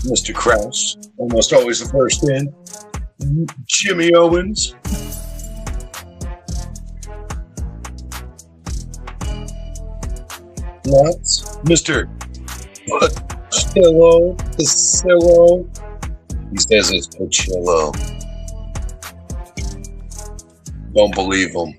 Mr. Krause, almost always the first in. Jimmy Owens. Nuts. Mr. Pacillo. He says it's Pacillo. Don't believe him.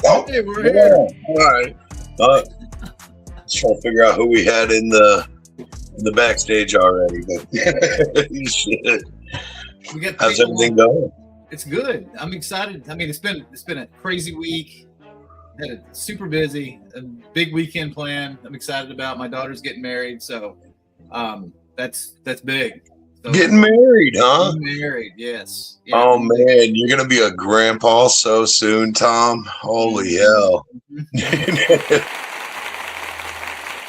Oh, hey, we're here. All right. Just trying to figure out who we had in the backstage already. But shit. We got How's everything going? It's good. I'm excited. I mean, it's been a crazy week. Had it super busy. A big weekend plan. I'm excited about. My daughter's getting married, so that's big. So, Getting married, huh? Getting married, yes. Yeah, oh man, you're gonna be a grandpa so soon, Tom. Holy hell!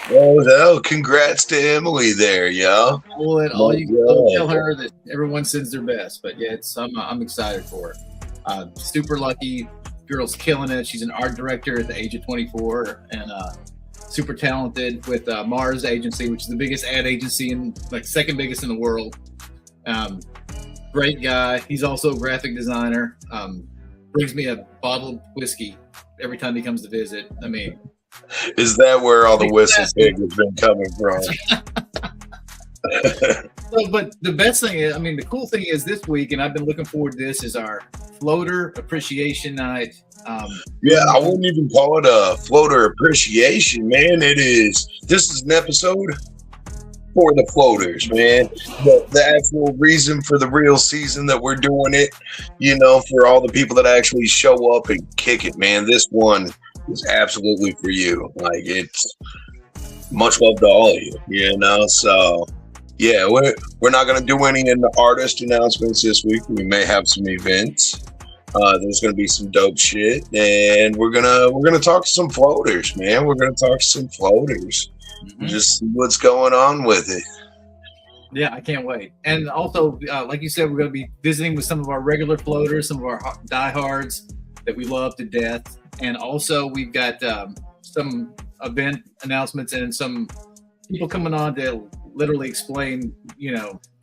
Oh hell! Congrats to Emily there, yo. I'll tell her that everyone sends their best, but yeah, I'm excited for her. Super lucky. Girl's killing it. She's an art director at the age of 24, and super talented with Mars Agency, which is the biggest ad agency second biggest in the world. Great guy. He's also a graphic designer. Brings me a bottle of whiskey every time he comes to visit. I mean, is that where all the whistle pig has been coming from? But the best thing is, I mean, the cool thing is this week, and I've been looking forward to this, is our floater appreciation night. Yeah, I wouldn't even call it a floater appreciation, man. This is an episode for the floaters, man. The actual reason for the real season that we're doing it, for all the people that actually show up and kick it, man. This one is absolutely for you. Like, it's much love to all of you, So, yeah, we're not going to do any in the artist announcements this week. We may have some events. There's going to be some dope shit, and we're gonna talk to some floaters, man. We're gonna talk to some floaters, just see what's going on with it. Yeah, I can't wait. And also, like you said, we're going to be visiting with some of our regular floaters, some of our diehards that we love to death, and also we've got some event announcements and some people coming on to literally explain,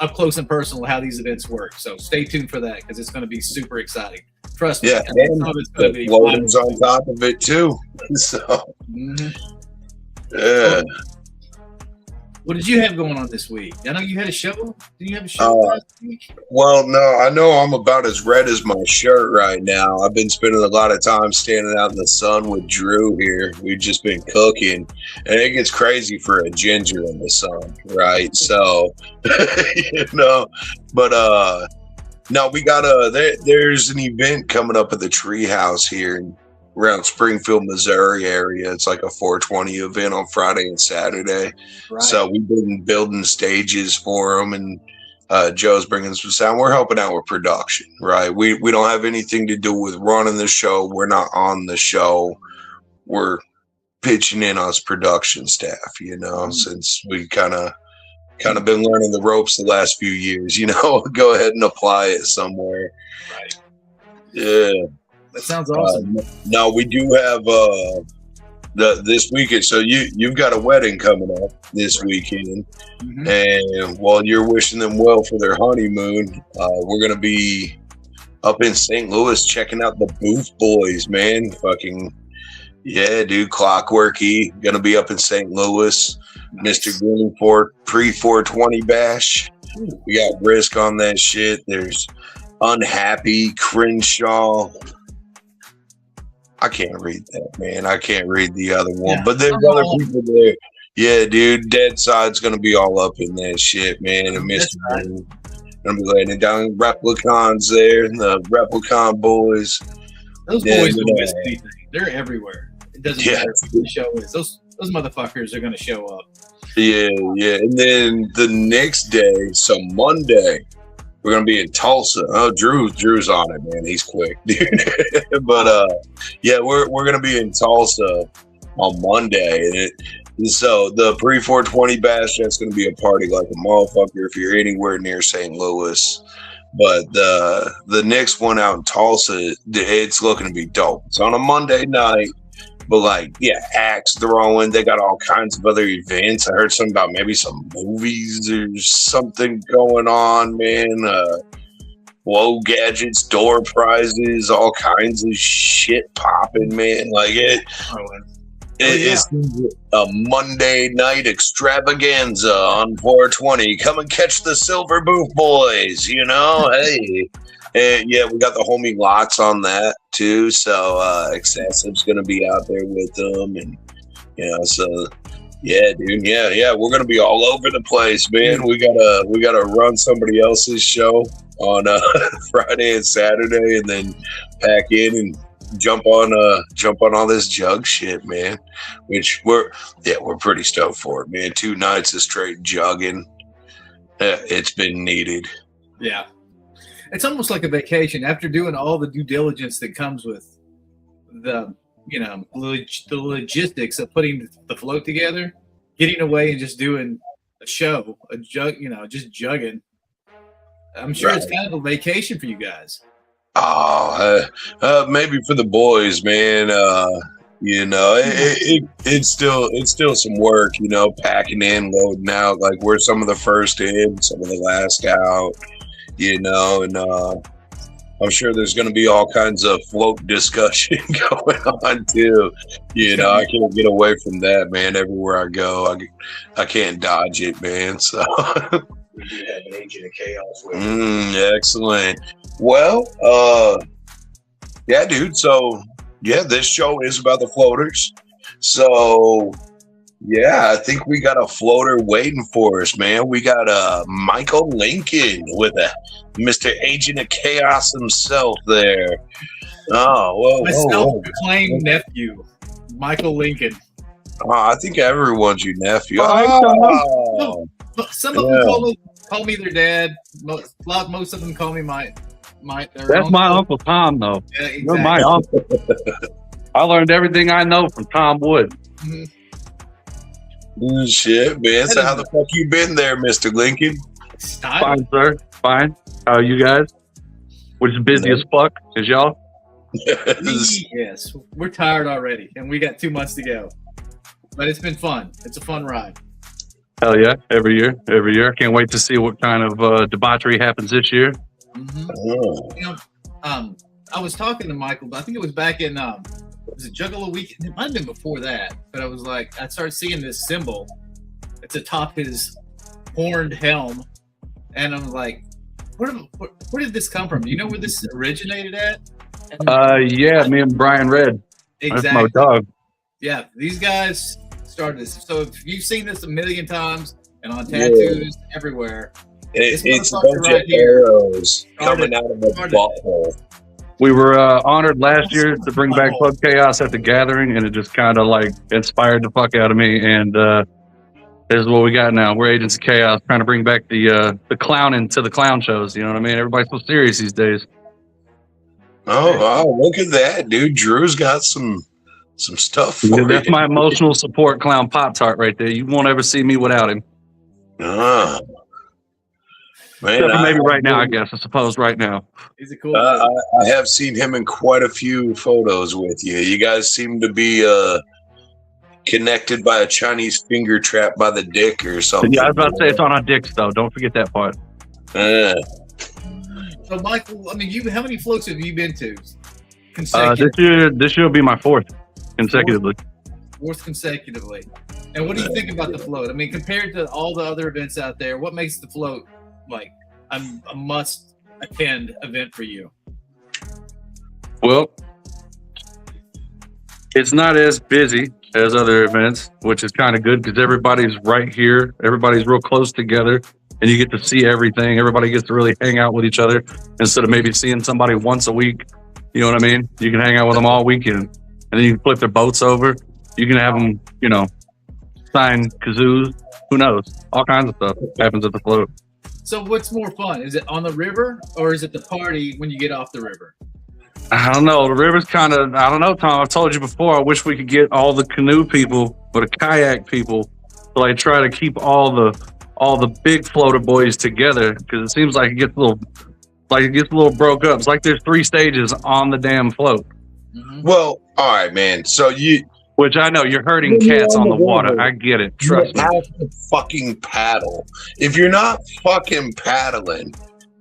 up close and personal how these events work. So stay tuned for that because it's going to be super exciting. Trust me. Yeah, and the floaters on top of it too. So, yeah. What did you have going on this week? I know you had a show. Did you have a show last week? Well, no, I know I'm about as red as my shirt right now. I've been spending a lot of time standing out in the sun with Drew here. We've just been cooking, and it gets crazy for a ginger in the sun, right? So, but no, we got there's an event coming up at the Treehouse here around Springfield, Missouri area. It's like a 420 event on Friday and Saturday. Right. So we've been building stages for them, and Joe's bringing some sound. We're helping out with production, right? We don't have anything to do with running the show. We're not on the show. We're pitching in us production staff, since we kind of been learning the ropes the last few years, go ahead and apply it somewhere. Right. Yeah. That sounds awesome. No, we do have this weekend. So you've got a wedding coming up this weekend, and while you're wishing them well for their honeymoon, we're gonna be up in St. Louis checking out the Booth Boys, man. Fucking yeah, dude. Clockworky gonna be up in St. Louis. Nice. Mr. Green for pre-420 bash. We got Risk on that shit. There's Unhappy, Crenshaw. I can't read that, man. I can't read the other one. Yeah, but there's other people there. Yeah, dude. Dead Side's going to be all up in that shit, man. And Mr. Gonna be laying it down. Replicons there, and the Replicon boys. Those boys don't miss anything. They're everywhere. It doesn't matter what the show is. Those motherfuckers are gonna show up. Yeah. And then the next day, so Monday, we're gonna be in Tulsa. Oh, Drew's on it, man. He's quick, dude. But yeah, we're gonna be in Tulsa on Monday, and so the pre-420 bash, that's gonna be a party like a motherfucker if you're anywhere near St. Louis. But the next one out in Tulsa, it's looking to be dope. It's on a Monday night. But like, yeah, axe throwing. They got all kinds of other events. I heard something about maybe some movies or something going on, man. Blow gadgets, door prizes, all kinds of shit popping, man. Like it's a Monday night extravaganza on 420. Come and catch the Silver Booth boys, you know? Hey. And yeah, we got the homie Lots on that too. So Excessive's gonna be out there with them, and you know, so yeah, dude, yeah, we're gonna be all over the place, man. We gotta run somebody else's show on Friday and Saturday, and then pack in and jump on all this jug shit, man. Which we're pretty stoked for it, man. 2 nights of straight jugging. It's been needed. Yeah. It's almost like a vacation after doing all the due diligence that comes with the logistics of putting the float together, getting away and just doing a show, just jugging. I'm sure It's kind of a vacation for you guys. Oh, maybe for the boys, man. It's still some work, packing in, loading out. Like we're some of the first in, some of the last out. And I'm sure there's going to be all kinds of float discussion going on too. I can't get away from that, man. Everywhere I go, I can't dodge it, man. So we do have an Agent of Chaos with excellent. Well, yeah, dude. So yeah, this show is about the floaters. So yeah, I think we got a floater waiting for us, man. We got Michael Lincoln with Mr. Agent of Chaos himself there. Oh, well, my self-proclaimed nephew, Michael Lincoln. I think everyone's your nephew. Some of them call me their dad. Most of them call me my. That's my Uncle Tom, though. Yeah, exactly. You're my uncle. I learned everything I know from Tom Wood. Mm-hmm. Shit, man. So how the fuck you been there, Mr. Lincoln? Fine, sir. Fine. How are you guys? We're just busy as fuck, as y'all. Yes, we're tired already, and we got 2 months to go. But it's been fun. It's a fun ride. Hell yeah! Every year. Can't wait to see what kind of debauchery happens this year. Mm-hmm. Oh. I was talking to Michael, but I think it was back in was it Juggalo Weekend? It might have been before that, but I started seeing this symbol. It's atop his horned helm, and I'm like, where did this come from? Do you know where this originated at? Yeah, me and Brian Red. Exactly. That's my dog. Yeah, these guys started this. So if you've seen this a million times and on tattoos everywhere, it's a bunch of arrows coming out of a butthole. We were honored last year to bring back Club Chaos at the gathering, and it just kind of like inspired the fuck out of me. And this is what we got now. We're Agents of Chaos, trying to bring back the clowning to the clown shows. You know what I mean? Everybody's so serious these days. Oh, wow, look at that, dude. Drew's got some stuff for you. That's my emotional support clown Pop-Tart right there. You won't ever see me without him. Man, maybe right now, I suppose right now. He's a cool I have seen him in quite a few photos with you. You guys seem to be connected by a Chinese finger trap by the dick or something. Yeah, I was about to say it's on our dicks, though. Don't forget that part. So, Michael, I mean, how many floats have you been to consecutively? This year will be my fourth consecutively. Fourth consecutively. And what do you think about the float? I mean, compared to all the other events out there, what makes the float like a must attend event for you? Well, it's not as busy as other events, which is kind of good because everybody's right here. Everybody's real close together. and you get to see everything. Everybody gets to really hang out with each other instead of maybe seeing somebody once a week. You know what I mean? You can hang out with them all weekend, and then you can flip their boats over. You can have them, you know, sign kazoos. Who knows? All kinds of stuff happens at the float. So what's more fun? Is it on the river or is it the party when you get off the river? I don't know. The river's kind of, I don't know, Tom. I've told you before, I wish we could get all the canoe people or the kayak people to like try to keep all the big floater boys together, because it seems like it gets a little broke up. It's like there's 3 stages on the damn float. Mm-hmm. Well, all right, man. So which I know you're hurting cats on the water. I get it. Trust me. You have to fucking paddle. If you're not fucking paddling,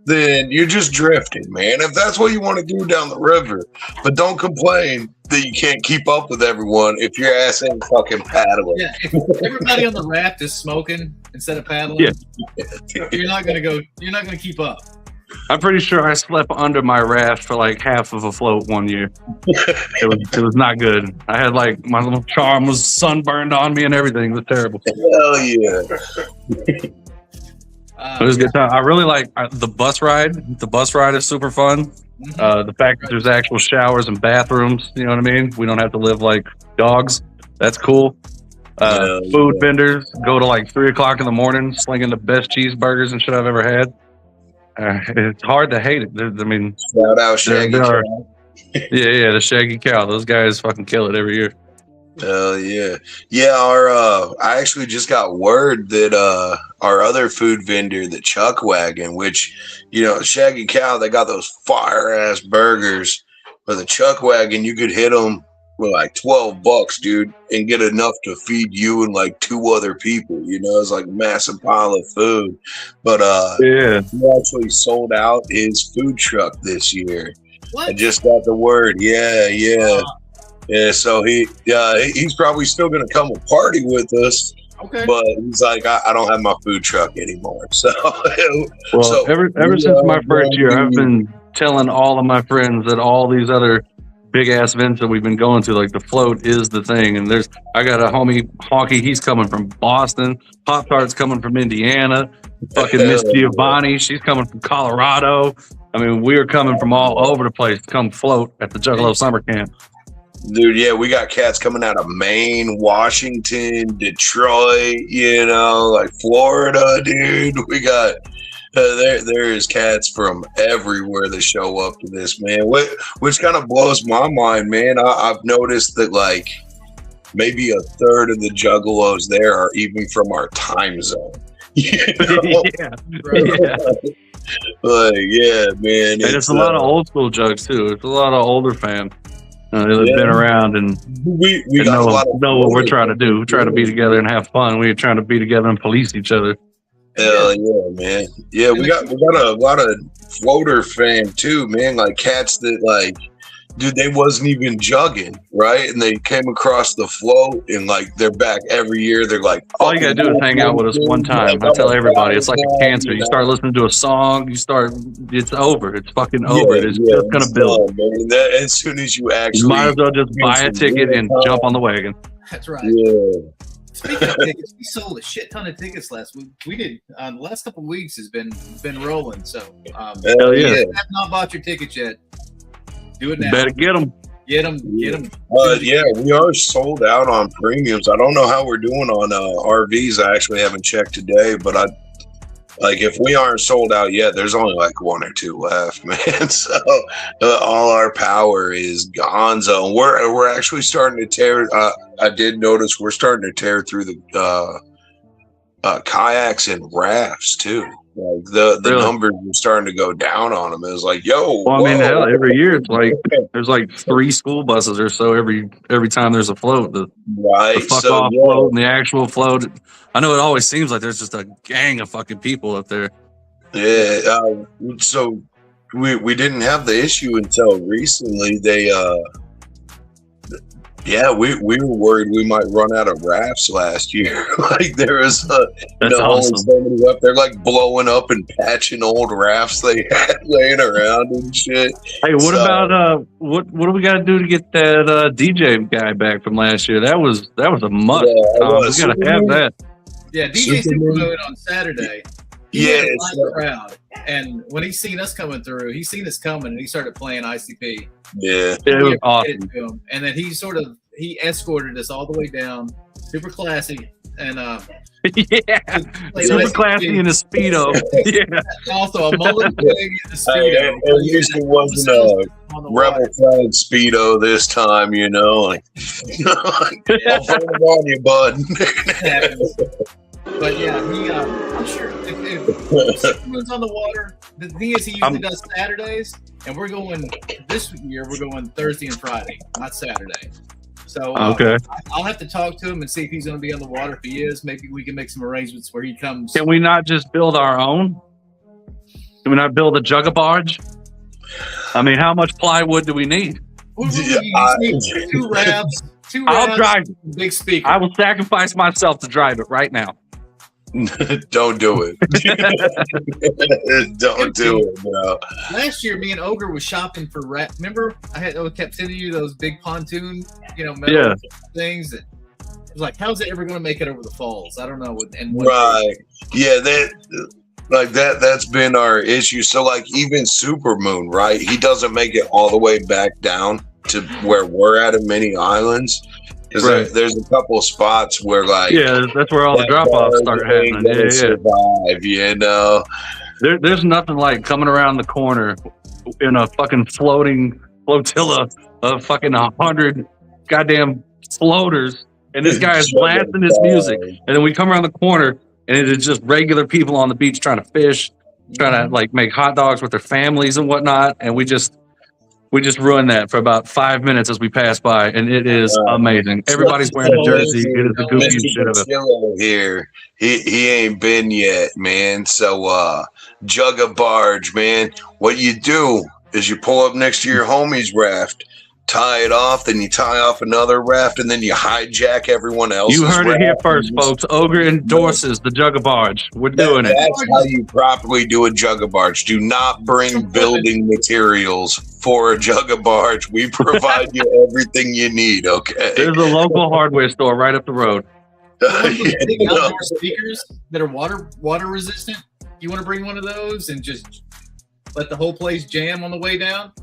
then you're just drifting, man. If that's what you want to do down the river, but don't complain that you can't keep up with everyone if your ass ain't fucking paddling. Yeah, if everybody on the raft is smoking instead of paddling, you're not gonna keep up. I'm pretty sure I slept under my raft for like half of a float one year. It was not good. I had like my little charm was sunburned on me and everything. It was terrible. Hell yeah. It was a good time. I really like the bus ride. The bus ride is super fun. The fact that there's actual showers and bathrooms, you know what I mean? We don't have to live like dogs. That's cool. Food vendors go to like 3 o'clock in the morning, slinging the best cheeseburgers and shit I've ever had. It's hard to hate it. I mean, shout out Shaggy Cow. Yeah, the Shaggy Cow. Those guys fucking kill it every year. Hell yeah. Yeah, I actually just got word that our other food vendor, the Chuck Wagon, which, you know, Shaggy Cow, they got those fire ass burgers. But the Chuck Wagon, you could hit them with like $12, dude, and get enough to feed you and like 2 other people. You know, it's like a massive pile of food. But yeah, he actually sold out his food truck this year. What? I just got the word. Yeah. Yeah, so he's probably still going to come and party with us. Okay. But he's like, I don't have my food truck anymore. So, well, ever since my first year, I've been telling all of my friends that all these other big ass events that we've been going to, like the float is the thing. And I got a homie Honky, he's coming from Boston. Pop Tart's coming from Indiana. Fucking Miss Giovanni, she's coming from Colorado. I mean, we are coming from all over the place to come float at the Juggalo Summer Camp. Dude, yeah, we got cats coming out of Maine, Washington, Detroit, you know, like Florida, dude. We got there is cats from everywhere that show up to this, man. Which kind of blows my mind, man. I've noticed that like maybe a third of the Juggalos there are even from our time zone. You know? Yeah. Like, yeah, man. And it's a lot of old school jugs too. It's a lot of older fans. They've been around and we got know, a lot of know what we're trying to do. We're trying to be together and have fun. We're trying to be together and police each other. Hell yeah, man. Yeah, we got a lot of floater fan too, man. Like cats that like, dude, they wasn't even jugging, right? And they came across the float and like they're back every year. They're like, all you gotta do is hang out with us one time. I tell everybody, it's like a cancer. You start listening to a song, it's over. It's fucking over. It's just gonna build. As soon as you actually, you might as well just buy a ticket and jump on the wagon. That's right. Yeah. Speaking of tickets, we sold a shit ton of tickets last week. We did. The last couple of weeks has been rolling. So, hell yeah. If you have not bought your tickets yet, do it now. You better get them. Get them. Yeah, we are sold out on premiums. I don't know how we're doing on RVs. I actually haven't checked today, but if we aren't sold out yet, there's only like 1 or 2 left, man. So all our power is gonzo. We're actually starting to tear. I did notice we're starting to tear through the kayaks and rafts too. Like the really? Numbers are starting to go down on them. It was like, yo. Well, I mean, hell, every year it's like there's like 3 school buses or so every time there's a float. The fuck off float and the actual float. I know it always seems like there's just a gang of fucking people up there. Yeah. So we didn't have the issue until recently. We were worried we might run out of rafts last year. Like there was awesome. Somebody up there like blowing up and patching old rafts they had laying around and shit. Hey, what about what do we got to do to get that DJ guy back from last year? That was a must. We got to have that. Yeah, DJ Supermoon on Saturday. He had a live crowd, and when he seen us coming through, he seen us coming, and he started playing ICP. Yeah, it was awesome. And then he escorted us all the way down, super classy, and yeah, super classy in a Speedo. Yeah, also a mullet wig and a Speedo. At least it wasn't a Rebel Flag Speedo this time, you know. Like, I'll put it on you, bud. But yeah, I'm sure if Supermoon's on the water, the thing is he usually does Saturdays, and this year we're going Thursday and Friday, not Saturday. So okay, I'll have to talk to him and see if he's going to be on the water. If he is, maybe we can make some arrangements where he comes. Can we not just build our own? Can we not build a jugga barge? I mean, how much plywood do we need? We need two rafts. I'll drive it. Big speaker. I will sacrifice myself to drive it right now. Don't do it. Don't do it, bro. Last year, me and Ogre was shopping for remember, I kept sending you those big pontoon, metal things. It was like, how's it ever going to make it over the falls? I don't know. Right. Yeah, that's been our issue. So like even Supermoon, right? He doesn't make it all the way back down to where we're at in many islands. Because there's a couple of spots where, like, that's where all the drop-offs start happening. Survive, you know. There's nothing like coming around the corner in a fucking floating flotilla of fucking 100 goddamn floaters, and this guy is blasting his music, and then we come around the corner, and it is just regular people on the beach trying to fish, trying to like make hot dogs with their families and whatnot, and we just ruined that for about 5 minutes as we passed by, and it is amazing. Everybody's wearing a jersey. It is the goofiest shit of it. Here, he ain't been yet, man. So, Jugga Barge, man. What you do is you pull up next to your homie's raft, tie it off, then you tie off another raft, and then you hijack everyone else's. You heard it here first, folks. Ogre endorses the Jugga Barge. We're doing it. That's how you properly do a Jugga Barge. Do not bring building materials for a Jugga Barge. We provide you everything you need, okay? There's a local hardware store right up the road. Big outdoor speakers that are water resistant. You want to bring one of those and just let the whole place jam on the way down?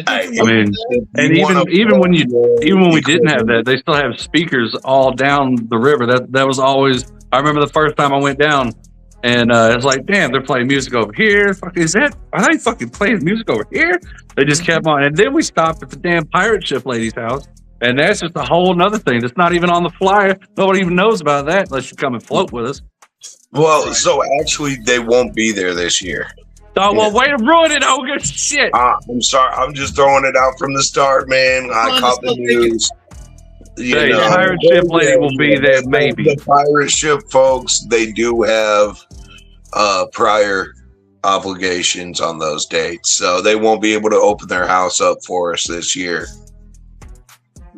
I mean, and even when we didn't have that, they still have speakers all down the river. That was always. I remember the first time I went down, and it's like, damn, they're playing music over here. Fuck, are they fucking playing music over here? They just kept on, and then we stopped at the damn pirate ship lady's house, and that's just a whole nother thing that's not even on the flyer. Nobody even knows about that unless you come and float with us. Well, so actually, they won't be there this year. Oh, well, way to ruin it, Ogre. Shit. I'm sorry. I'm just throwing it out from the start, man. I caught the news. The pirate ship lady will be there, maybe. The pirate ship folks, they do have prior obligations on those dates, so they won't be able to open their house up for us this year.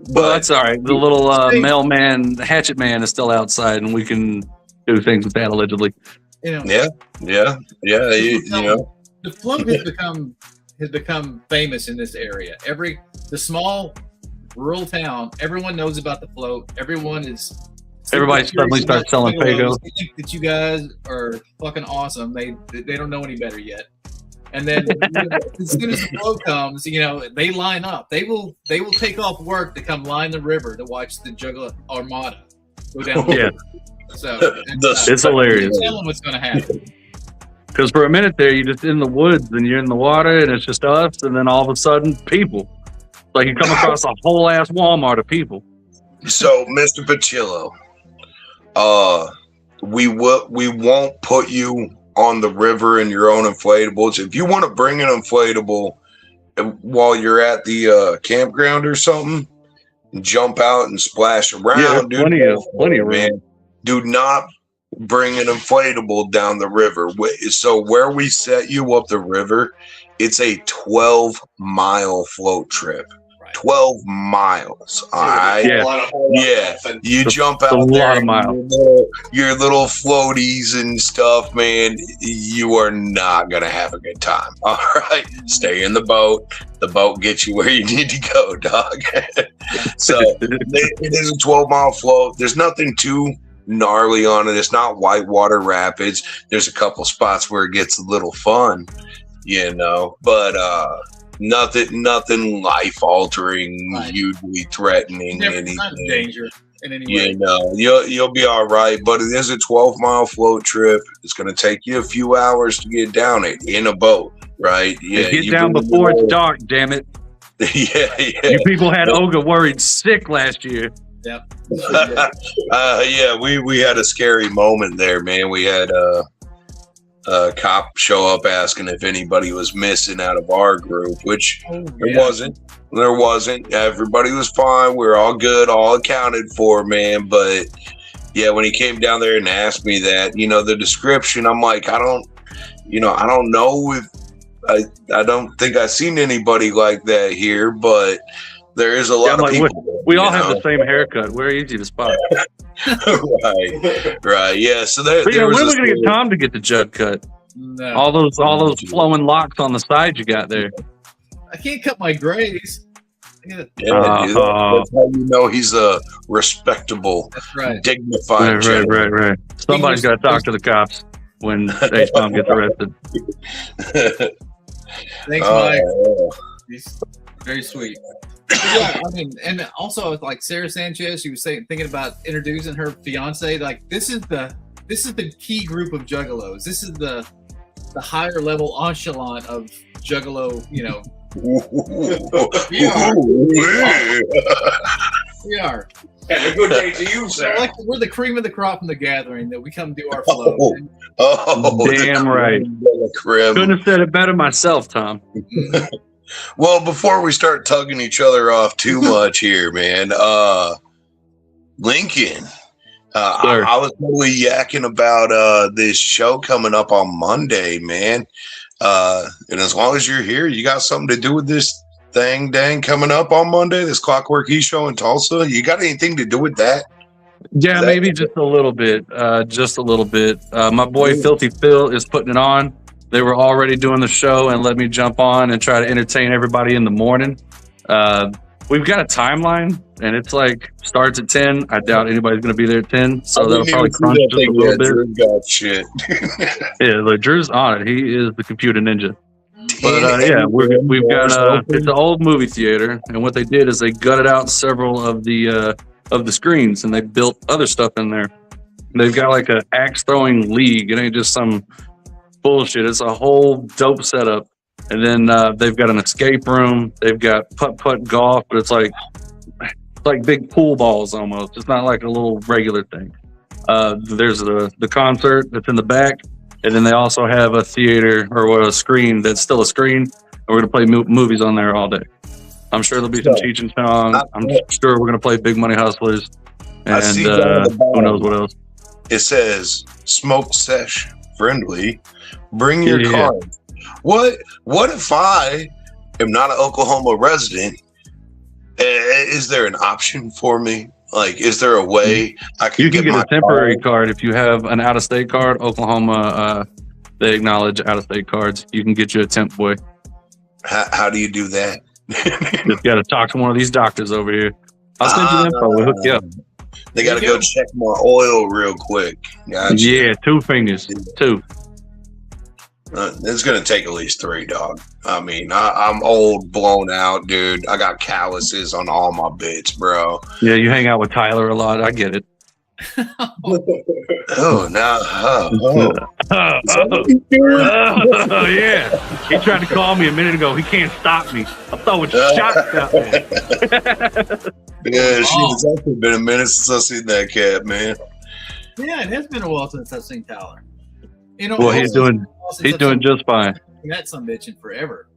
Well, that's all right. The little mailman, Hatchet Man, is still outside, and we can do things with that, allegedly. You know. Yeah. You know, the float has become famous in this area. The small rural town, everyone knows about the float. Everybody suddenly starts selling Faygo. They think that you guys are fucking awesome. They don't know any better yet. And then as soon as the float comes, they line up. They will take off work to come line the river to watch the Jugga Armada go down. Yeah. So it's hilarious. Tell them what's going to happen. Because for a minute there, you're just in the woods and you're in the water and it's just us, and then all of a sudden, people. Like you come across a whole ass Walmart of people. So, Mr. Pachillo, we won't put you on the river in your own inflatables. If you want to bring an inflatable while you're at the campground or something, jump out and splash around. Yeah, plenty of man. Do not bring an inflatable down the river. So where we set you up the river, it's a 12-mile float trip. 12 miles. All right. Yeah. You jump out there, your little floaties and stuff, man. You are not gonna have a good time. All right. Stay in the boat. The boat gets you where you need to go, dog. So it is a 12-mile float. There's nothing too gnarly on it. It's not whitewater rapids. There's a couple spots where it gets a little fun, but nothing life altering, hugely threatening, anything. Not a danger in any way. You'll be all right. But it is a 12-mile float trip. It's going to take you a few hours to get down it in a boat, right? Yeah, get down before it's dark. Damn it. Yeah. You people had Olga worried sick last year. Yep. We had a scary moment there, man. We had a cop show up asking if anybody was missing out of our group, which there wasn't. There wasn't. Everybody was fine. We were all good, all accounted for, man. But yeah, when he came down there and asked me that, the description, I'm like, I don't know if I don't think I've seen anybody like that here, but there is a lot of people. We all have the same haircut. We're easy to spot. Right. Yeah. So when are we going to get Tom to get the jug cut? No. All those flowing locks on the side you got there. I can't cut my grays. Dude, that's how you know he's a respectable, dignified. Right. Somebody's got to talk to the cops when H-Bomb gets arrested. Thanks, Mike. He's very sweet. Yeah, and also like Sarah Sanchez, she was thinking about introducing her fiance. Like this is the key group of juggalos. This is the higher level echelon of juggalo. We are. And a good day to you, sir. We're the cream of the crop from the gathering that we come do our flow. Damn right. Couldn't have said it better myself, Tom. Well, before we start tugging each other off too much here, man, Lincoln, I was totally yakking about this show coming up on Monday, man. And as long as you're here, you got something to do with this thing, dang, coming up on Monday, this Clockwork E show in Tulsa. You got anything to do with that? Yeah, maybe just a little bit. My boy Filthy Phil is putting it on. They were already doing the show and let me jump on and try to entertain everybody in the morning. We've got a timeline, and it's starts at 10. I doubt anybody's going to be there at 10, so that'll probably crunch just a little bit. Drew got shit. Yeah, Drew's on it. He is the computer ninja. But we've got it's an old movie theater, and what they did is they gutted out several of the screens, and they built other stuff in there. They've got like a axe throwing league. It ain't just some bullshit. It's a whole dope setup. And then they've got an escape room. They've got putt golf, but it's like big pool balls almost. It's not like a little regular thing. There's the concert that's in the back, and then they also have a theater or a screen that's still a screen. And we're gonna play movies on there all day. I'm sure there'll be some Cheech and Chong. I'm sure we're gonna play Big Money Hustlers, and who knows what else. It says smoke sesh friendly. Bring your cards. What if I am not an Oklahoma resident? Is there an option for me? Is there a way I can get a temporary card if you have an out-of-state card? Oklahoma, they acknowledge out-of-state cards. You can get you a temp boy. How do you do that? Just got to talk to one of these doctors over here. I'll send you the info. We'll hook you up. They got to go check my oil real quick. Gotcha. Yeah, 2 fingers. 2. It's going to take at least 3, dog. I mean, I'm old, blown out, dude. I got calluses on all my bits, bro. Yeah, you hang out with Tyler a lot. I get it. Yeah. He tried to call me a minute ago. He can't stop me. I'm throwing shots out there. Yeah, it's actually been a minute since I've seen that cat, man. Yeah, it has been a while since I've seen Tyler. Well, he's doing just fine. That some bitch in forever.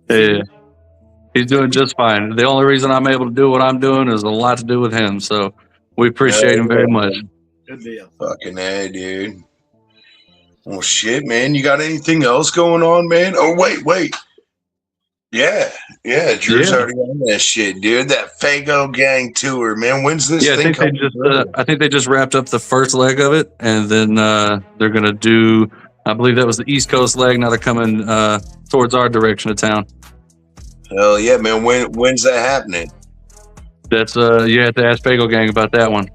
Yeah, he's doing just fine. The only reason I'm able to do what I'm doing is a lot to do with him. So we appreciate him very much. Good deal. Fucking A, dude. Well, shit, man. You got anything else going on, man? Oh, wait. Yeah. Drew's already on that shit, dude. That Fago Gang tour, man. When's this thing coming? I think they just wrapped up the first leg of it, and then they're gonna do. I believe that was the East Coast leg. Now they're coming towards our direction of town. Hell yeah, man. When's that happening? That's you have to ask Fago Gang about that one.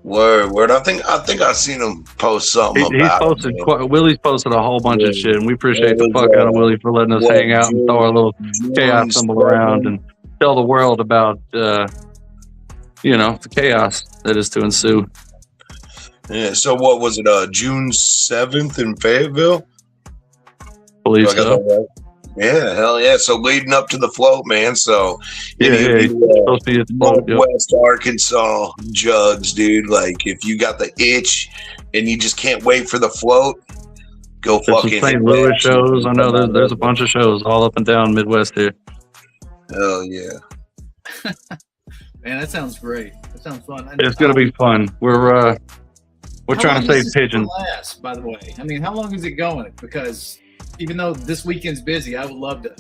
Word. I think I seen him post something He's about posted. it. Willie's posted a whole bunch of shit, and we appreciate the It was, fuck out of Willie for letting us what, hang out and throw our little chaos June symbol around and tell the world about, the chaos that is to ensue. Yeah. So what was it? June 7th in Fayetteville. Believe Do I got so. that right? Yeah, hell yeah. So leading up to the float, man. So Yeah, supposed to be at the float, yep. Northwest Arkansas jugs, dude. Like if you got the itch and you just can't wait for the float, go There's some fucking St. Louis shows. I know there's a bunch of shows all up and down Midwest here. Hell yeah. Man, that sounds great. That sounds fun. It's gonna be fun. We're How trying long to save is this pigeons. gonna last, by the way? I mean, how long is it going? Because even though this weekend's busy, I would love to,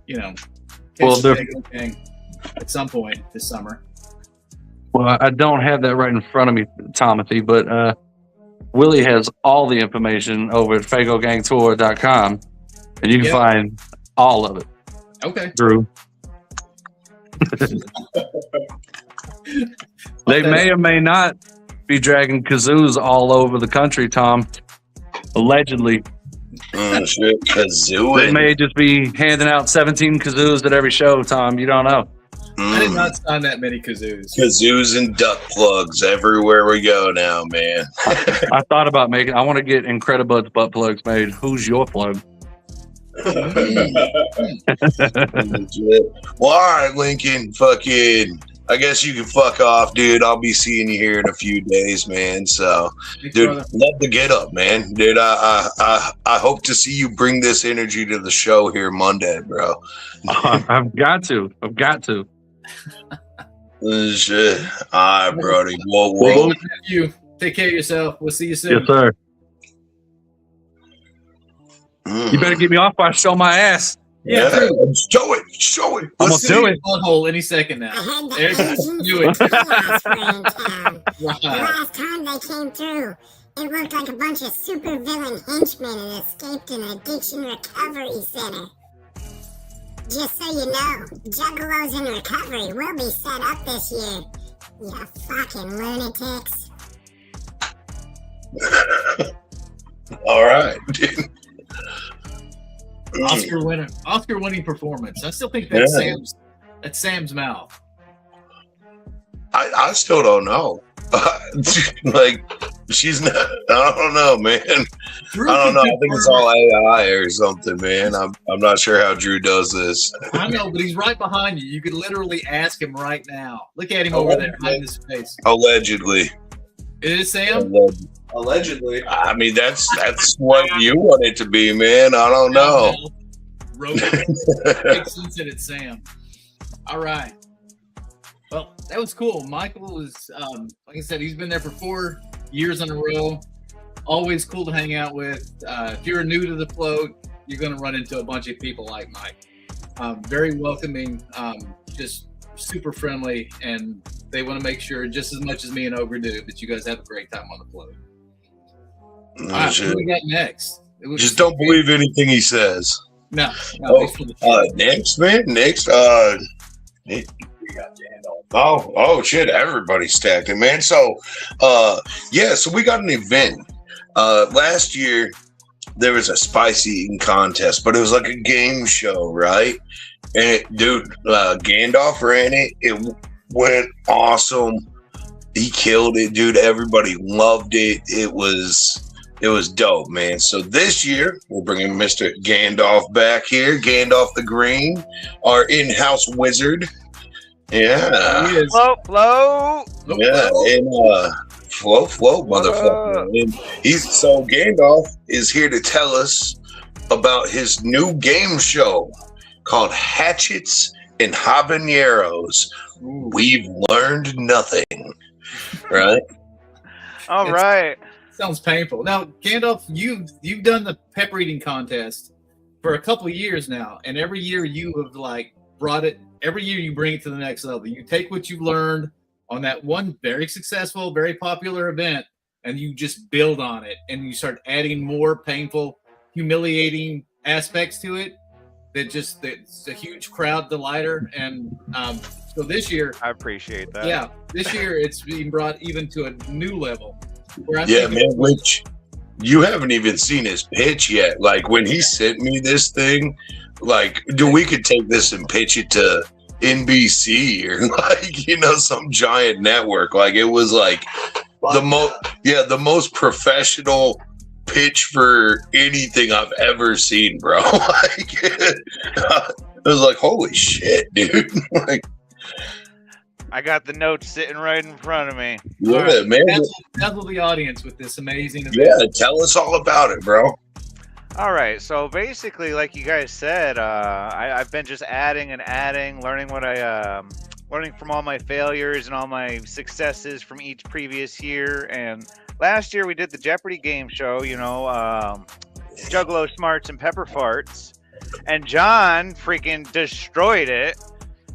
Well, catch the Fago Gang at some point this summer. Well, I don't have that right in front of me, Timothy, but Willie has all the information over at FagoGangTour.com, and you can find all of it. Okay. Drew. They may or may not be dragging kazoos all over the country, Tom. Allegedly. Shit, They kazooing. may just be handing out 17 kazoos at every show, Tom. You don't know. I did not sign that many kazoos. Kazoos and duck plugs everywhere we go now, man. I thought about I want to get Incredibud's butt plugs made. Who's your plug? Well, all right, Lincoln. Fucking, I guess you can fuck off, dude. I'll be seeing you here in a few days, man. So, dude, love to get up, man. Dude, I hope to see you bring this energy to the show here Monday, bro. I've got to. Shit. All right, Brody. Well, you take care of yourself. We'll see you soon. Yes, sir. You better get me off by show my ass. Yeah, show it. I'm gonna do it. Butthole any second now. There you go. Do it. The last time they came through, it looked like a bunch of supervillain henchmen had escaped an addiction recovery center. Just so you know, Juggalos in Recovery will be set up this year. You fucking lunatics. All right, dude. Oscar-winning performance. I still think that's Sam's mouth. I still don't know. Like, she's not. I don't know, man. Drew I don't know. I think confirm it's all AI or something, man. I'm not sure how Drew does this. I know, but he's right behind you. You could literally ask him right now. Look at him over there, hiding his face. Allegedly. It is Sam? Allegedly. I mean, that's what you want it to be, man. I don't know. Makes sense that it's Sam. All right. Well, that was cool. Michael was, like I said, he's been there for 4 years in a row. Always cool to hang out with. If you're new to the float, you're going to run into a bunch of people like Mike. Very welcoming, just super friendly, and they want to make sure, just as much as me and Ogre do, that you guys have a great time on the float. All right, what do we got next? Just don't believe anything he says. No. Next, man. Next. We got Gandalf. Oh shit! Everybody's stacked it, man. So, so we got an event. Last year there was a spicy eating contest, but it was like a game show, right? And Gandalf ran it. It went awesome. He killed it, dude. Everybody loved it. It was dope, man. So this year we're bringing Mr. Gandalf back here. Gandalf the Green, our in-house wizard. Yeah. Flow. Yeah, and flow, motherfucker. And Gandalf is here to tell us about his new game show called Hatchets and Habaneros. We've learned nothing, right? All right. Sounds painful. Now, Gandalf, you've done the pepper eating contest for a couple of years now, and every year you have brought it. Every year you bring it to the next level. You take what you've learned on that one very successful, very popular event, and you just build on it, and you start adding more painful, humiliating aspects to it. It's a huge crowd delighter, and So this year, I appreciate that. yeah, this year it's being brought even to a new level. Where I'm Yeah, thinking- man, which you haven't even seen his pitch yet. Like when he sent me this thing, like, dude, we could take this and pitch it to NBC or like, some giant network. Like it was like the most professional pitch for anything I've ever seen, bro. Like it was like, holy shit, dude. Like, I got the notes sitting right in front of me. yeah, All right, man. dazzle the audience with this amazing event. Yeah, tell us all about it, bro. All right, so basically, like you guys said, I've been just adding and adding, learning learning from all my failures and all my successes from each previous year. And last year we did the Jeopardy game show, Juggalo Smarts and Pepper Farts, and John freaking destroyed it.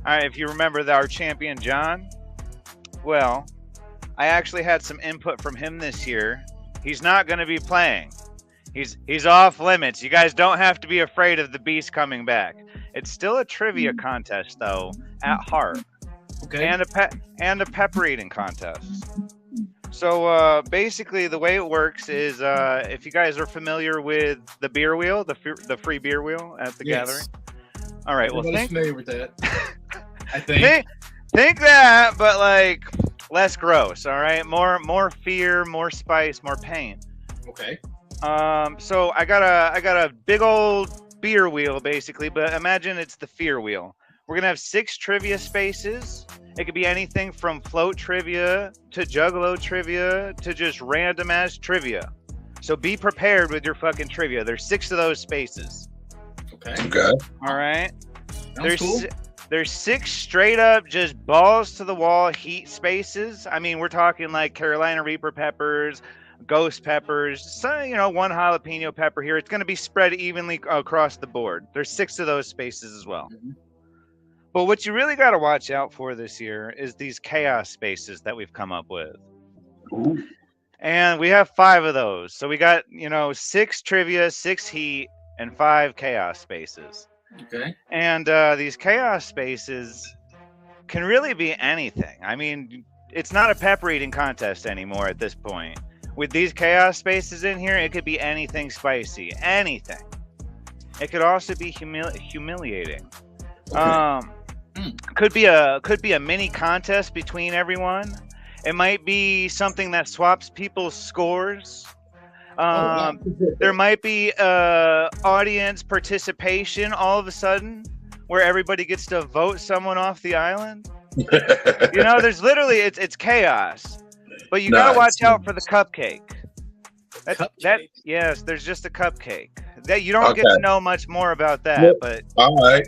If you remember our champion John, well, I actually had some input from him this year. He's not going to be playing. He's off limits. You guys don't have to be afraid of the beast coming back. It's still a trivia contest though, at heart, Okay. and a pepper eating contest. So basically, the way it works is, if you guys are familiar with the beer wheel, the free beer wheel at the Yes. gathering. All right. Well, Everybody's think familiar with that. I think. think that, but like less gross. All right. More fear, more spice, more pain. Okay. So I got a big old beer wheel basically, but imagine it's the fear wheel. We're gonna have 6 trivia spaces. It could be anything from float trivia to Juggalo trivia to just random ass trivia. So be prepared with your fucking trivia. There's 6 of those spaces. Okay. Okay. All right. Sounds cool. There's 6 straight up just balls to the wall heat spaces. I mean, we're talking like Carolina Reaper peppers, ghost peppers, one jalapeno pepper here. It's going to be spread evenly across the board. There's 6 of those spaces as well. Mhm. But what you really got to watch out for this year is these chaos spaces that we've come up with. Ooh. And we have 5 of those. So we got, 6 trivia, 6 heat, and 5 chaos spaces. Okay. And these chaos spaces can really be anything. I mean, it's not a pepper eating contest anymore at this point. With these chaos spaces in here, it could be anything spicy, anything. It could also be humiliating. Okay. Could be a mini contest between everyone. It might be something that swaps people's scores. There might be audience participation all of a sudden where everybody gets to vote someone off the island. There's literally it's chaos. But you gotta watch out for the cupcake. Yes, there's just a cupcake. That you don't get to know much more about that, Yep. but All right,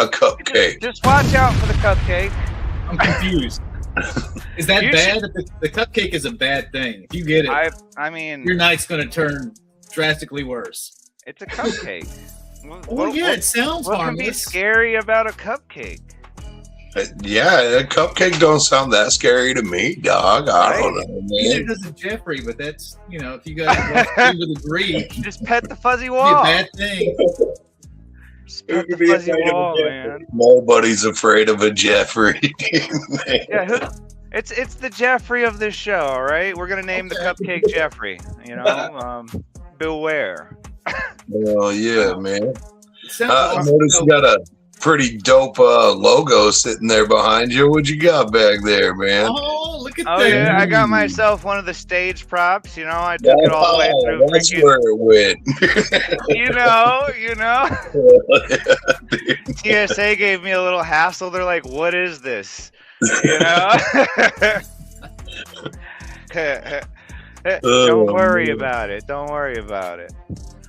a cupcake. just watch out for the cupcake. I'm confused. Is that You bad? The cupcake is a bad thing. If you get it, I mean, your night's going to turn drastically worse. it's a cupcake. It sounds What can be harmless. scary about a cupcake? Yeah, a cupcake don't sound that scary to me, dog. I don't know, Neither man. does a Jeffrey, but that's, if you guys would agree, it'd Just pet the fuzzy be a wall. bad thing. Just pet the fuzzy wall, man. Nobody's afraid of a Jeffrey. Yeah, it's the Jeffrey of this show. All right, we're gonna name the cupcake Jeffrey. Beware. Oh yeah, man. It sounds I awesome. noticed you got a pretty dope logo sitting there behind you. What you got back there, man? Oh, look at Oh that. yeah, I got myself one of the stage props. I took it all the way through. That's freaking- where it went. TSA gave me a little hassle. They're like, "What is this?" Don't worry about it. Don't worry about it.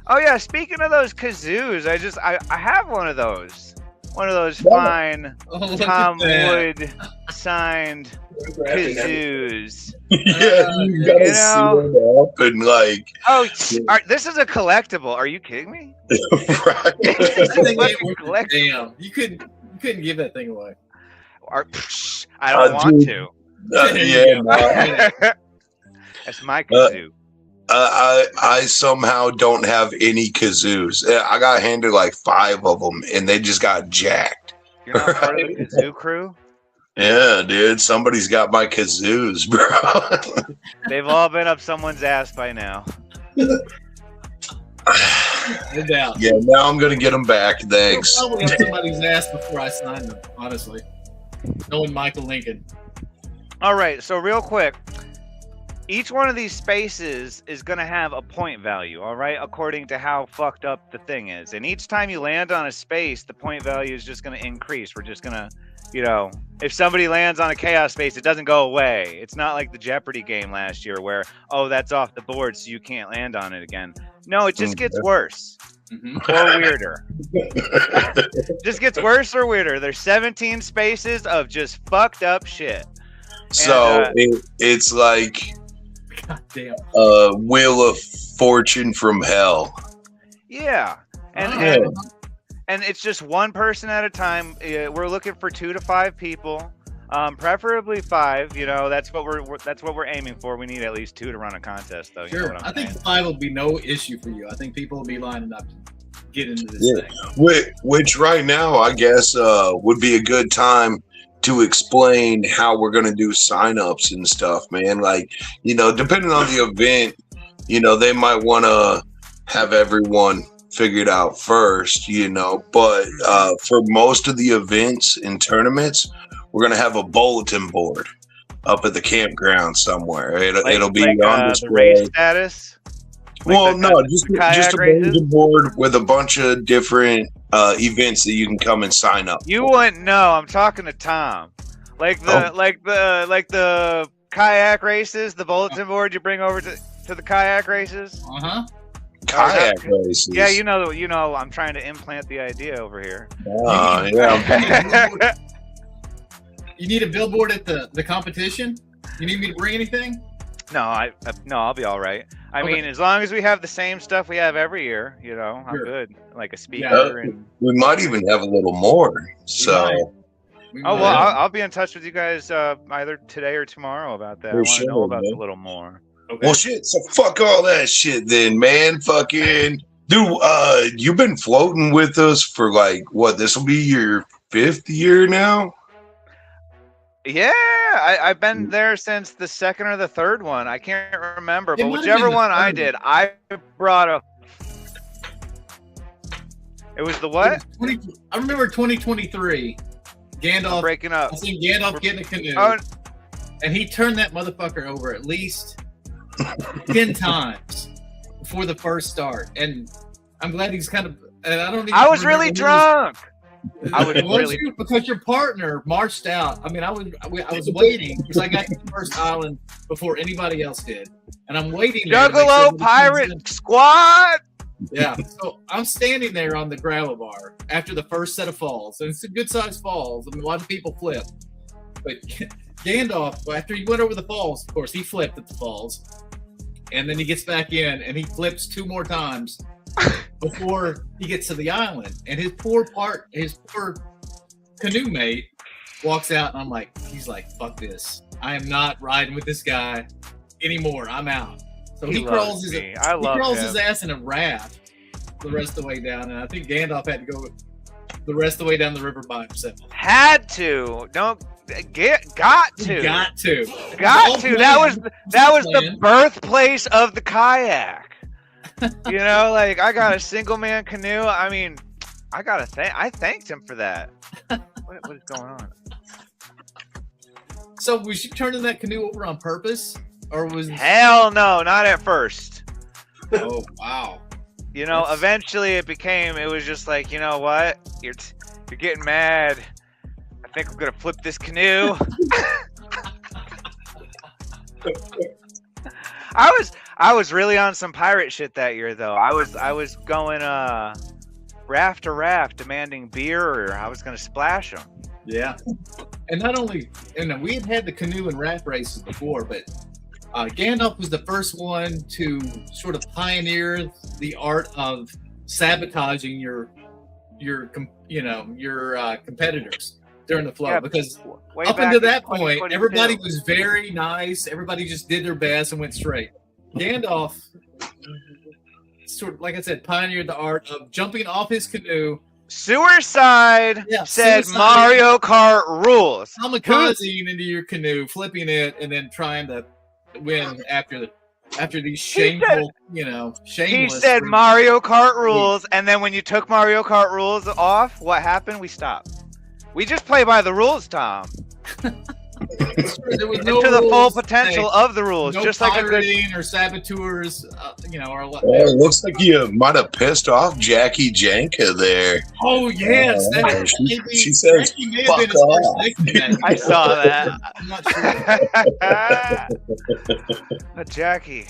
Oh yeah, speaking of those kazoos, I have one of those. One of those fine Oh, look Tom at that. Wood signed kazoos. Yeah, you gotta seal it up and like. Oh, this is a collectible. Are you kidding me? Right. That thing ain't Fucking worth a damn. You couldn't give that thing away. I don't want dude. to. Yeah, no. That's my kazoo. I somehow don't have any kazoos. I got handed like 5 of them, and they just got jacked. You're not part of the kazoo crew? Yeah, dude. Somebody's got my kazoos, bro. They've all been up someone's ass by now. No doubt. Yeah, now I'm gonna get them back. Thanks. I'll probably up somebody's ass before I sign them, honestly. Knowing Michael Lincoln. All right, so real quick, each one of these spaces is going to have a point value, all right, according to how fucked up the thing is. And each time you land on a space, the point value is just going to increase. We're just going to, you know, if somebody lands on a chaos space, it doesn't go away. It's not like the Jeopardy game last year where, oh, that's off the board, so you can't land on it again. No, it just gets worse. Or weirder. Just gets worse or weirder. There's 17 spaces of just fucked up shit. So it's like God damn. Wheel of Fortune from hell. Yeah. And it's just one person at a time. We're looking for 2 to 5 people. Preferably 5. You know, that's what we're aiming for. We need at least 2 to run a contest, though. Sure. I think 5 will be no issue for you. I think people will be lining up to get into this thing. Which right now, I guess, would be a good time to explain how we're going to do signups and stuff, man. Like, you know, depending on the event, you know, they might want to have everyone figured out first, you know, but for most of the events and tournaments, we're going to have a bulletin board up at the campground somewhere. It'll be on the display. race status. Just a bulletin board with a bunch of different events that you can come and sign up. You wouldn't know. I'm talking to Tom. Like the kayak races, the bulletin board you bring over to the kayak races. Kayak races. Yeah, you know. I'm trying to implant the idea over here. Yeah. You need a billboard at the competition? You need me to bring anything? No, I'll be all right. I mean, as long as we have the same stuff we have every year, you know, I'm good. Like a speaker and we might even have a little more. So. I'll be in touch with you guys either today or tomorrow about that. I want to know about a little more. Okay. Well, shit. So fuck all that shit, then, man. Fucking dude. You've been floating with us for like what? This will be your 5th year now. Yeah, I've been there since the 2nd or the 3rd one. I can't remember, but whichever one I did, I brought a. It was the what? I remember 2023. Gandalf breaking up. I seen Gandalf getting a canoe, and he turned that motherfucker over at least 10 times before the first start. And I'm glad he's kind of. And I was really drunk. Because your partner marched out. I mean, I was waiting because I got to the first island before anybody else did, and I'm waiting. Juggalo Pirate Squad. Yeah, so I'm standing there on the gravel bar after the first set of falls, and it's a good-sized falls. I mean, a lot of people flip, but Gandalf, after he went over the falls, of course, he flipped at the falls, and then he gets back in and he flips 2 more times before he gets to the island, and his poor canoe mate walks out, and I'm like, he's like, fuck this, I am not riding with this guy anymore. I'm out. So he crawls his ass in a raft the rest of the way down, and I think Gandalf had to go the rest of the way down the river by himself. Had to. Got to. Got to. That was the birthplace of the kayak. You know, like I got a single man canoe. I mean, I thanked him for that. What is going on? So was you turning that canoe over on purpose? Or was hell no, not at first. Oh wow! You know, eventually it was just like, you know what? You're getting mad. I think I'm gonna flip this canoe. I was really on some pirate shit that year though. I was going raft to raft, demanding beer, or I was gonna splash them. Yeah, and not only, we had the canoe and raft races before, but. Gandalf was the first one to sort of pioneer the art of sabotaging your competitors during the flow, because up until that point, everybody was very nice. Everybody just did their best and went straight. Gandalf, sort of like I said, pioneered the art of jumping off his canoe Suicide Yeah, said Suicide. Mario Kart rules. Kamikazing into your canoe, flipping it, and then trying to win after these shameful, shameless. He said Mario Kart rules, and then when you took Mario Kart rules off, what happened? We stopped. We just play by the rules, Tom. There was no To the full rules, potential of the rules, no just like a good. pirating or saboteurs, or what. Well, it looks like you might have pissed off Jackie Janka there. Oh yes, She says, "Fuck off." I saw that. I'm not sure. But Jackie.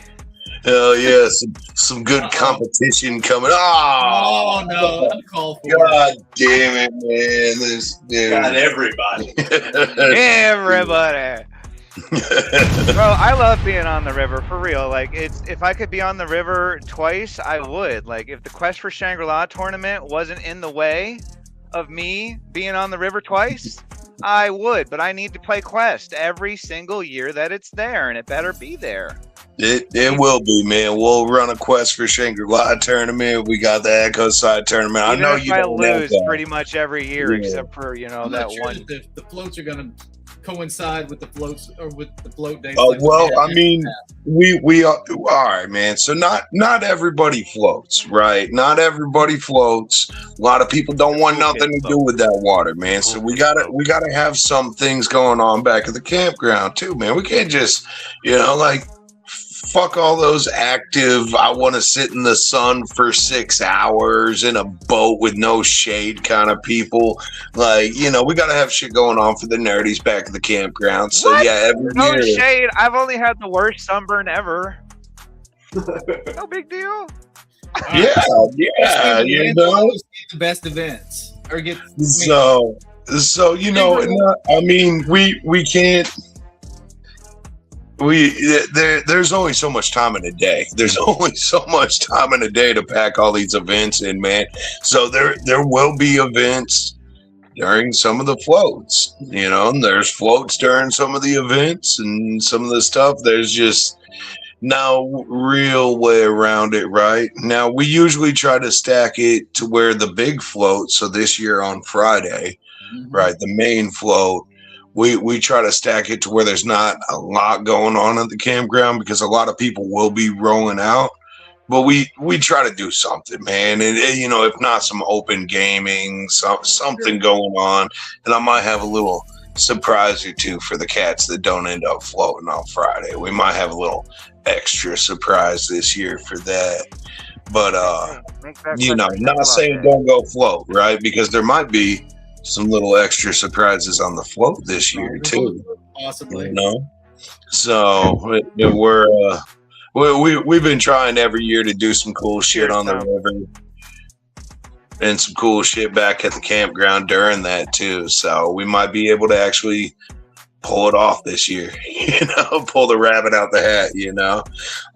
Hell yeah, some good competition coming. Oh no, I'm called for. God damn it, man! This dude. Got everybody. Everybody. Bro, I love being on the river for real. Like, if I could be on the river twice, I would. Like, if the Quest for Shangri-La tournament wasn't in the way of me being on the river twice, I would. But I need to play Quest every single year that it's there, and it better be there. It will be, man. We'll run a Quest for Shangri-La tournament. We got the Echo Side tournament. Even I know if you I don't know lose that. pretty much every year, Yeah. except for I'm that not sure one. that the floats are gonna coincide with the floats or with the float days. Well, I mean, we are all right, man. So not everybody floats, right? Not everybody floats. A lot of people don't want nothing to do with that water, man. So we gotta have some things going on back at the campground too, man. We can't just, fuck all those active, I want to sit in the sun for 6 hours in a boat with no shade kind of people. Like, we got to have shit going on for the nerdies back at the campground. So, What? yeah, every No year. shade. I've only had the worst sunburn ever. No big deal. Yeah. The best events or get So we can't. There's only so much time in a day. There's only so much time in a day to pack all these events in, man. So there will be events during some of the floats. And there's floats during some of the events and some of the stuff. There's just no real way around it, right? Now we usually try to stack it to where the big float. So this year on Friday, right, the main float. We try to stack it to where there's not a lot going on at the campground because a lot of people will be rolling out. But we try to do something, man. And if not some open gaming, something going on. And I might have a little surprise or two for the cats that don't end up floating on Friday. We might have a little extra surprise this year for that. But, not saying don't go float, right? Because there might be some little extra surprises on the float this year too, possibly. So we've been trying every year to do some cool shit on the river and some cool shit back at the campground during that too. So we might be able to actually pull it off this year, pull the rabbit out the hat,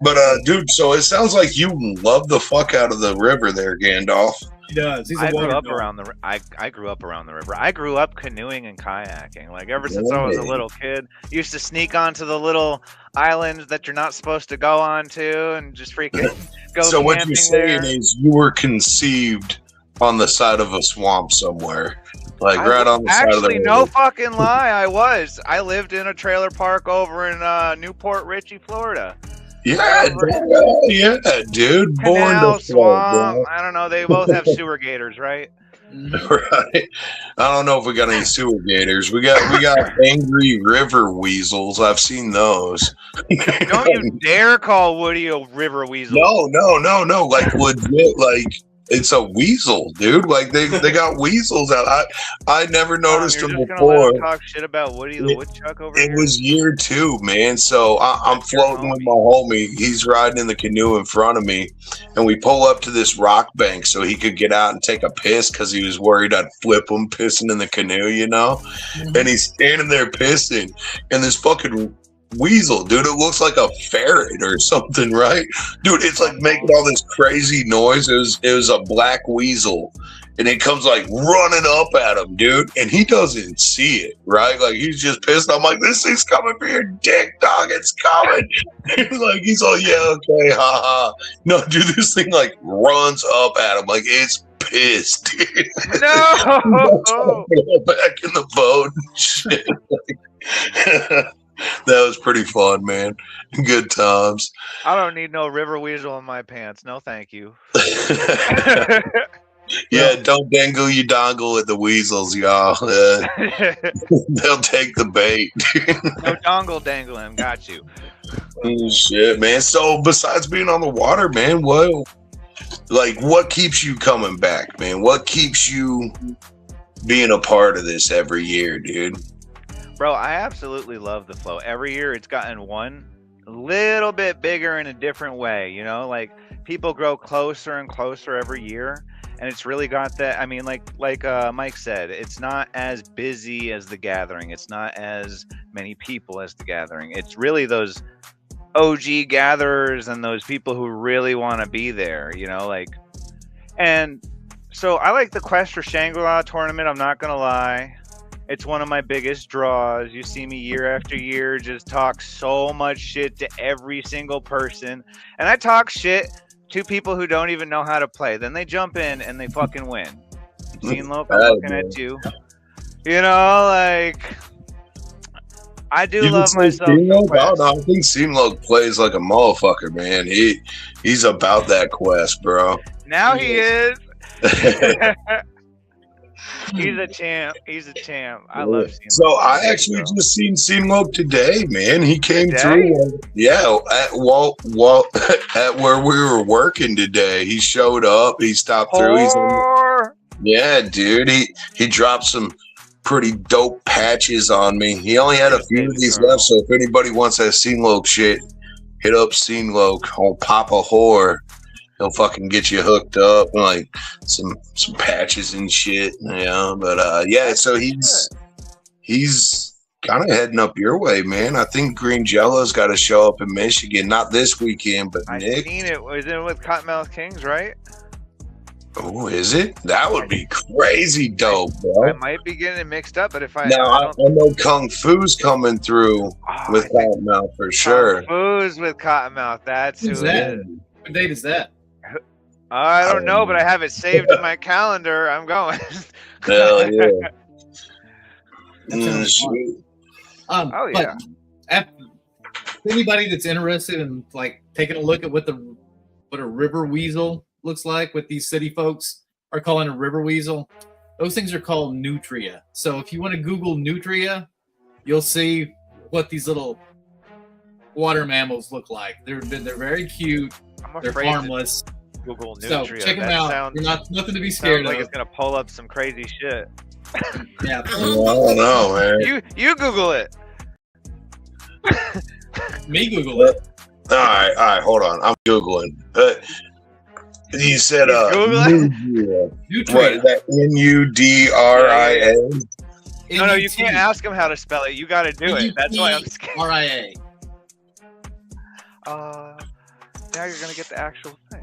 But dude, so it sounds like you love the fuck out of the river there, Gandalf. He does. He's I grew up around the river. I grew up canoeing and kayaking. Like ever since I was a little kid, used to sneak onto the little islands that you're not supposed to go onto and just freaking go. So what you're saying there. is you were conceived on the side of a swamp somewhere, like right on the side of the river. No fucking lie, I was. I lived in a trailer park over in Newport Richey, Florida. Yeah, dude. Born Canal, to swamp. I don't know. They both have sewer gators, right? Right. I don't know if we got any sewer gators. We got angry river weasels. I've seen those. Don't you dare call Woody a river weasel. No. Like legit, like it's a weasel, dude. Like they got weasels out. I never noticed them before. Let talk shit about Woody the woodchuck over It here. was year 2, man. So I'm floating with my homie. He's riding in the canoe in front of me, and we pull up to this rock bank so he could get out and take a piss because he was worried I'd flip him pissing in the canoe, And he's standing there pissing, and this fucking weasel, dude, it looks like a ferret or something, right? Dude, it's like making all this crazy noise. It was a black weasel, and it comes like running up at him, dude, and he doesn't see it, right? Like he's just pissed. I'm like, this thing's coming for your dick, dog. It's coming. Like he's all, yeah, okay, haha. No, dude, this thing like runs up at him, like it's pissed, dude. No. Back in the boat. Shit. That was pretty fun, man. Good times. I don't need no river weasel in my pants. No, thank you. Yeah, don't dangle your dongle at the weasels, y'all. They'll take the bait. No dongle dangling. Got you. Oh, shit, man. So besides being on the water, man, what keeps you coming back, man? What keeps you being a part of this every year, dude? Bro, I absolutely love the flow. Every year it's gotten one little bit bigger in a different way, you know, like people grow closer and closer every year. And it's really got that. I mean, like Mike said, it's not as busy as the gathering. It's not as many people as the gathering. It's really those OG gatherers and those people who really want to be there, you know, like. And so I like the Quest for Shangri-La tournament. I'm not gonna lie, it's one of my biggest draws. You see me year after year just talk so much shit to every single person, and I talk shit to people who don't even know how to play. Then they jump in and they fucking win. Scene Loke, I'm looking at you. You know, like, I do love myself. I think Scene Loke plays like a motherfucker, man. He's about that quest, bro. Now he is. He's a champ. He's a champ. I love Scene Loke. So I actually just seen Scene Loke today, man. He came through. Yeah, at where we were working today. He showed up. He stopped through. Yeah, dude. He dropped some pretty dope patches on me. He only had a few of these left, so if anybody wants that Scene Loke shit, hit up Scene Loke. Old Papa Whore. He'll fucking get you hooked up, like some patches and shit, you know. But yeah, so he's kind of heading up your way, man. I think Green Jello's got to show up in Michigan, not this weekend, but I've Nick. seen it. Was it with Cottonmouth Kings, right? Oh, is it? That would be crazy dope, bro. I might be getting it mixed up, but if I I know Kung Fu's coming through with Cottonmouth for sure. Kung Fu's with Cottonmouth. That's who it is. What date is that? I don't know, but I have it saved in my calendar. I'm going. Hell yeah. Oh yeah. Anybody that's interested in like taking a look at what a river weasel looks like, what these city folks are calling a river weasel, those things are called nutria. So if you want to Google nutria, you'll see what these little water mammals look like. They're very cute. They're harmless. Google nutria. So check them out. You're nothing to be scared like of. It's gonna pull up some crazy shit. Yeah. I don't know, man. You Google it. Me Google it. All right, hold on. I'm Googling. You said Nutria. What, that Nudria? No, you can't ask him how to spell it. You got to do it. That's why I'm scared. RIA. Now you're gonna get the actual thing.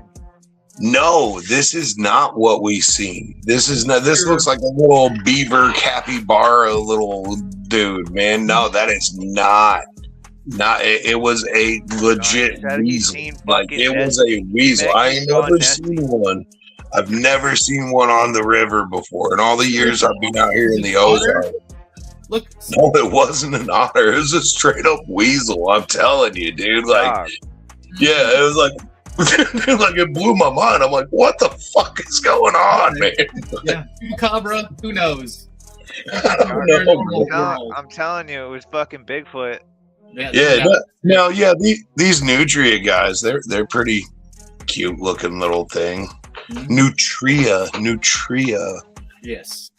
No, this is not what we seen. This is not. This looks like a little beaver capybara little dude, man. No, that is not. It was a legit weasel. Like it was a weasel. I ain't never seen one. I've never seen one on the river before. In all the years I've been out here in the Ozarks. Look. No, it wasn't an otter. It was a straight up weasel. I'm telling you, dude. Like, yeah, it was like. Like it blew my mind. I'm like, what the fuck is going on, man? Yeah, Cobra. Who knows? I'm telling you, it was fucking Bigfoot. These nutria guys, they're pretty cute looking little thing. Nutria. Yes.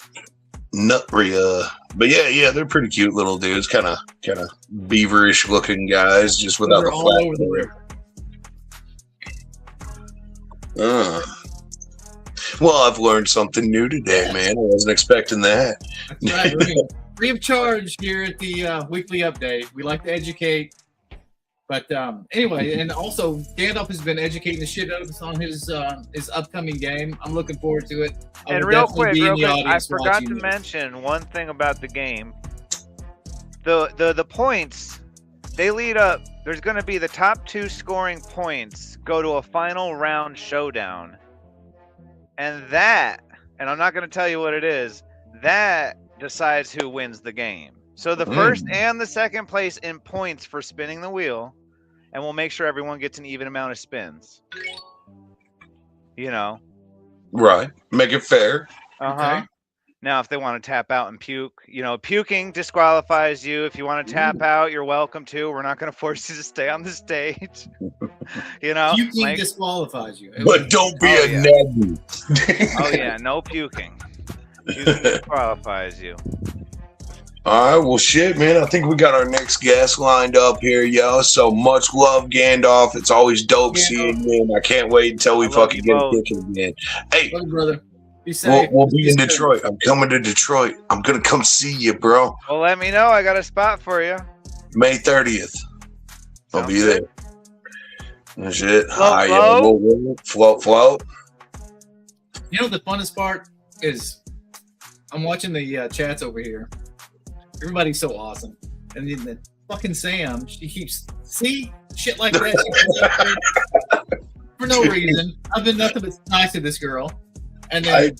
Nutria. But yeah, they're pretty cute little dudes, kind of beaverish looking guys, just without the flat over the river. Well, I've learned something new today, man. I wasn't expecting that. That's right. Free of charge here at the weekly update. We like to educate. But anyway, and also Gandalf has been educating the shit out of us on his upcoming game. I'm looking forward to it. And real quick, I forgot to mention one thing about the game. The points, they lead up. There's going to be the top 2 scoring points go to a final round showdown. and I'm not going to tell you what it is, that decides who wins the game. So the first and the second place in points for spinning the wheel, and we'll make sure everyone gets an even amount of spins. You know. Right. Make it fair. Uh-huh. Okay. Now, if they want to tap out and puke, puking disqualifies you. If you want to tap out, you're welcome to. We're not going to force you to stay on the stage. Puking disqualifies you. But don't be a nebby. Oh, yeah. No puking. Puking disqualifies you. All right. Well, shit, man. I think we got our next guest lined up here, yo. So much love, Gandalf. It's always dope seeing you. And I can't wait until we fucking get kicking again. Hey, love you, brother. We'll be in Detroit. I'm coming to Detroit. I'm going to come see you, bro. Well, let me know. I got a spot for you. May 30th. I'll be there. That's it. Float. You know, the funnest part is I'm watching the chats over here. Everybody's so awesome. And then the fucking Sam, she keeps, shit like that. For no reason. I've been nothing but nice to this girl. And then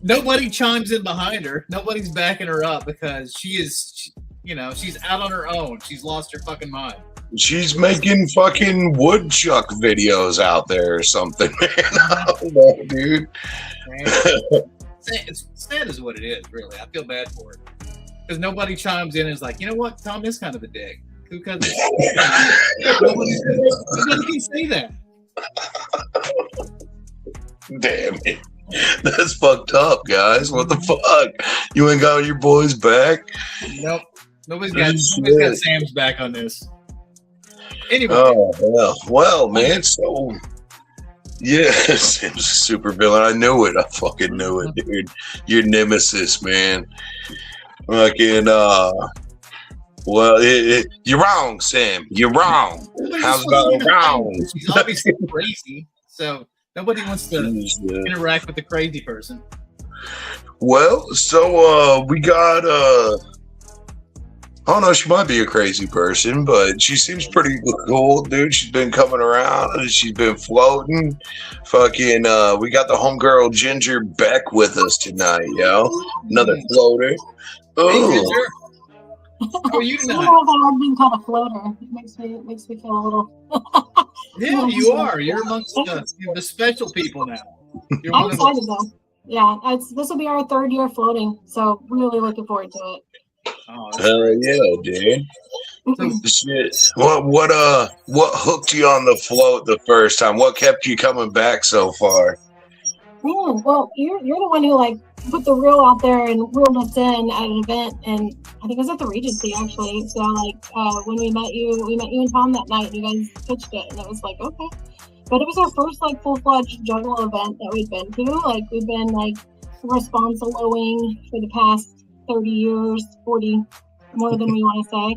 nobody chimes in behind her. Nobody's backing her up because she's out on her own. She's lost her fucking mind. She's making fucking woodchuck videos out there or something, man. I don't know, dude. It's sad is what it is, really. I feel bad for it. Because nobody chimes in and is like, you know what? Tom is kind of a dick. Because nobody can say that. Damn it. That's fucked up, guys. What the fuck? You ain't got your boys back? Nope. Nobody's got Sam's back on this. Anyway. Oh, well, man. So, yeah, Sam's a super villain. I knew it. I fucking knew it, dude. Your nemesis, man. Fucking, well, you're wrong, Sam. You're wrong. How's about wrong? She's obviously crazy, so nobody wants to interact with the crazy person. Well, so we got I don't know, she might be a crazy person, but she seems pretty cool, dude. She's been coming around and she's been floating. Fucking we got the homegirl Ginger Beck with us tonight, yo. Another floater. Oh. How are you tonight? I don't know if I've been called a floater. It makes me feel a little. Yeah, you are. You're amongst the special people now. I'm excited though. Yeah, this will be our 3rd year floating, so really looking forward to it. Oh, hell yeah, dude. Shit. What hooked you on the float the first time? What kept you coming back so far? Well, you're the one who put the reel out there and reeled us in at an event, and I think it was at the Regency actually. So when we met you and Tom that night, and you guys pitched it, and it was okay. But it was our first full-fledged juggle event that we'd been to. We've been responsoloing for the past 30 years, 40 more than we want to say,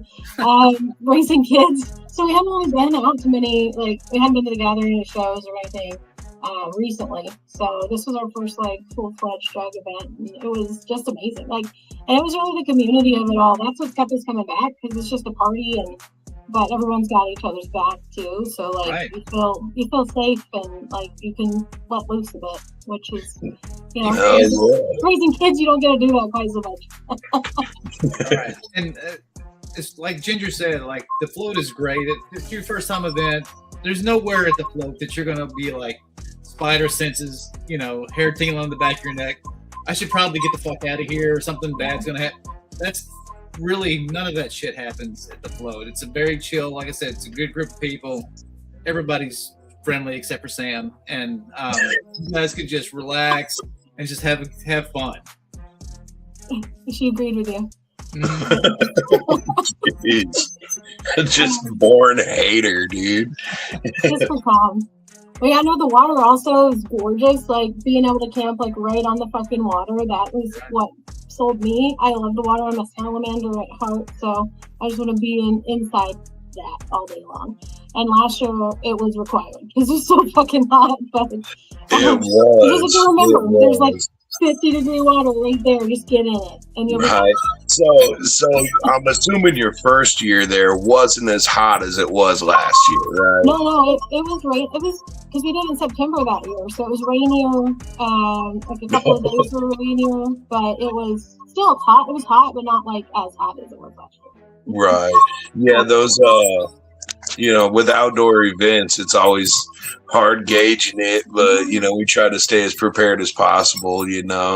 raising kids. So we haven't really been out to many, we haven't been to the gathering of shows or anything recently. So this was our first full-fledged drug event, and it was just amazing. And it was really the community of it all. That's what kept us coming back, because it's just a party, but everyone's got each other's back too. So right. you feel safe, and you can let loose a bit, which is raising kids. You don't get to do that quite so much. Right. And it's like Ginger said, the float is great. It's your first time event. There's nowhere at the float that you're gonna be spider senses, hair tingling on the back of your neck. I should probably get the fuck out of here, or something bad's gonna happen. That's really, none of that shit happens at the float. It's a very chill, like I said, it's a good group of people. Everybody's friendly except for Sam, and you guys can just relax and just have fun. She agreed with you. Just born hater, dude. Just for calm. But I know the water also is gorgeous. Being able to camp right on the fucking water, that was what sold me. I love the water. I'm a salamander at heart, so I just want to be inside that all day long. And last year it was required because it was so fucking hot. But it was. Because if you remember, there's 50-degree water right there. Just get in it, and you'll be Right. So I'm assuming your first year there wasn't as hot as it was last year, right? No, it was rain. It was because we did it in September that year, so it was rainier. Like a couple of days were rainier, but it was still hot. It was hot, but not like as hot as it was last year. Right. Yeah, those with outdoor events, it's always hard gauging it, but we try to stay as prepared as possible,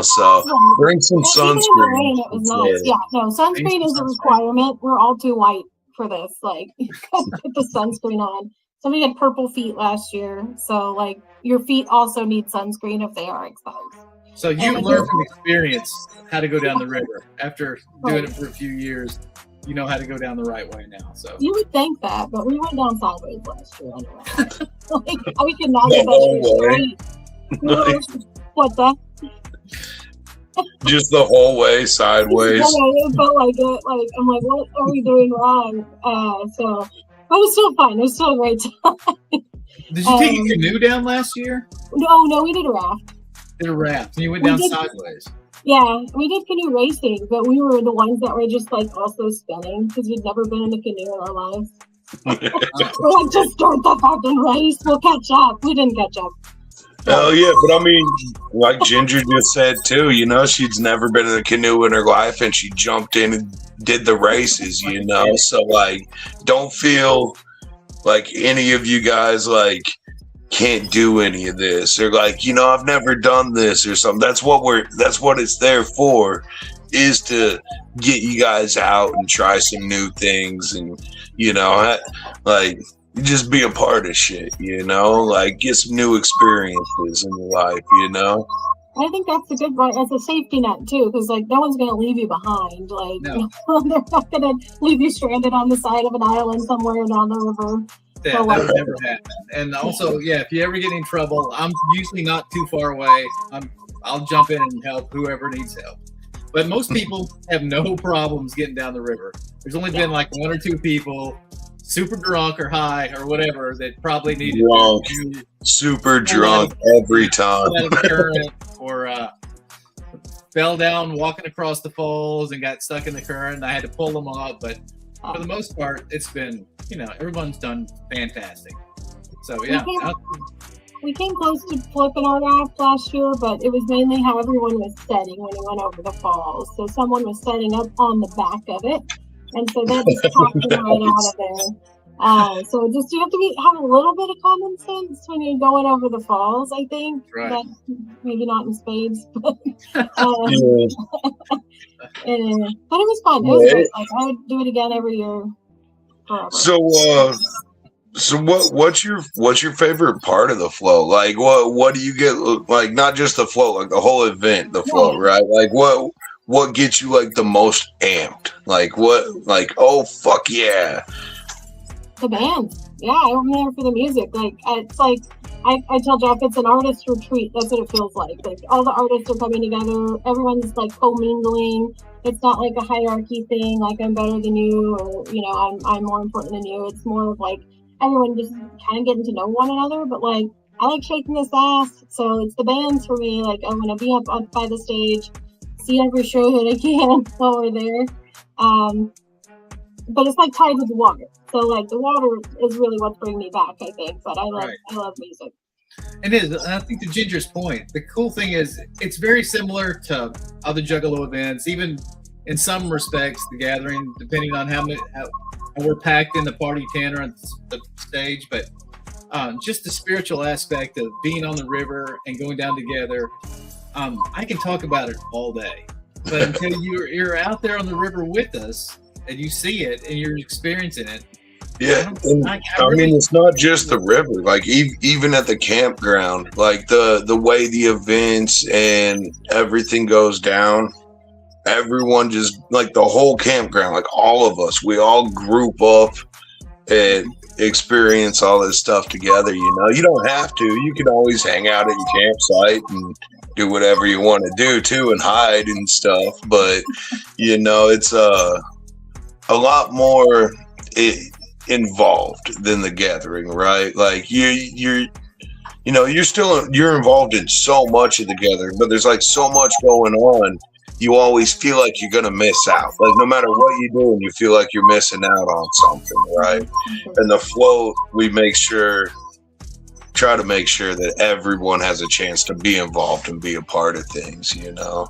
so bring some Even in the rain, sunscreen. it was nice. Yeah, no, sunscreen is a requirement. We're all too white for this. Like, you gotta put the sunscreen on. Somebody had purple feet last year, so like your feet also need sunscreen if they are exposed. So you learned from experience how to go down the river. After doing it for a few years, you know how to go down the right way now. So You would think that, but we went down sideways last year anyway. Like, we could not get that shit straight. We were- What the? Just the whole way sideways. It felt like it. Like, I'm like, what are we doing wrong? So, but it was still fun. It was still a great time. did you take a canoe down last year? No, we did a raft. Did a raft and you went We down did- sideways. Yeah, we did canoe racing, but we were the ones that were just like also spinning because we'd never been in a canoe in our lives. We're like, just start the fucking race. We'll catch up. We didn't catch up. Oh yeah, but I mean, like Ginger just said too, she's never been in a canoe in her life, and she jumped in and did the races, So like, don't feel like any of you guys like can't do any of this, or like, I've never done this or something. That's what it's there for, is to get you guys out and try some new things, and like, just be a part of shit, like get some new experiences in your life, I think that's a good one as a safety net too, because like no one's gonna leave you behind. Like No. they're not gonna leave you stranded on the side of an island somewhere down the river. That would never happen. And also, if you ever get in trouble, I'm usually not too far away. I'll jump in and help whoever needs help. But most people have no problems getting down the river. There's only been like one or two people, super drunk or high or whatever, that probably needed to super drunk every time, out of the current, or fell down walking across the falls and got stuck in the current. I had to pull them off, but for the most part, it's been, everyone's done fantastic. So We came close to flipping our raft last year, but it was mainly how everyone was setting when we went over the falls. So someone was setting up on the back of it, and so that just popped them right out of there. So just you have to have a little bit of common sense when you're going over the falls. I think Right. that maybe not in spades, but Yeah. but it was fun. It was great. Like, I would do it again every year. Forever. So what's your favorite part of the float? Like what do you get, like not just the float, like the whole event, the float, right? Like what gets you like the most amped? Like oh fuck yeah. The band. Yeah, I'm there for the music. Like, it's like, I tell Jeff, it's an artist retreat. That's what it feels like. Like, all the artists are coming together. Everyone's like co-mingling. It's not like a hierarchy thing, like I'm better than you, or, I'm more important than you. It's more of like everyone just kind of getting to know one another. But like, I like shaking this ass. So it's the bands for me. Like, I want to be up by the stage, see every show that I can while we're there. But it's like tied with the water. So like the water is really what's bringing me back, I think. But I love music. It is. And I think to Ginger's point, the cool thing is it's very similar to other Juggalo events, even in some respects, the gathering, depending on how we're packed in the party tent or on the stage. But just the spiritual aspect of being on the river and going down together, I can talk about it all day. But until you're out there on the river with us and you see it and you're experiencing it. Yeah, I mean, it's not just the river. Like even at the campground, like the way the events and everything goes down, everyone just like the whole campground, like all of us, we all group up and experience all this stuff together. You don't have to. You can always hang out at your campsite and do whatever you want to do too, and hide and stuff. But it's a lot more involved than the gathering, right? Like you're you know, you're involved in so much of the gathering, but there's like so much going on. You always feel like you're gonna miss out. Like no matter what you're doing, you feel like you're missing out on something, right? And the float, we try to make sure that everyone has a chance to be involved and be a part of things, you know.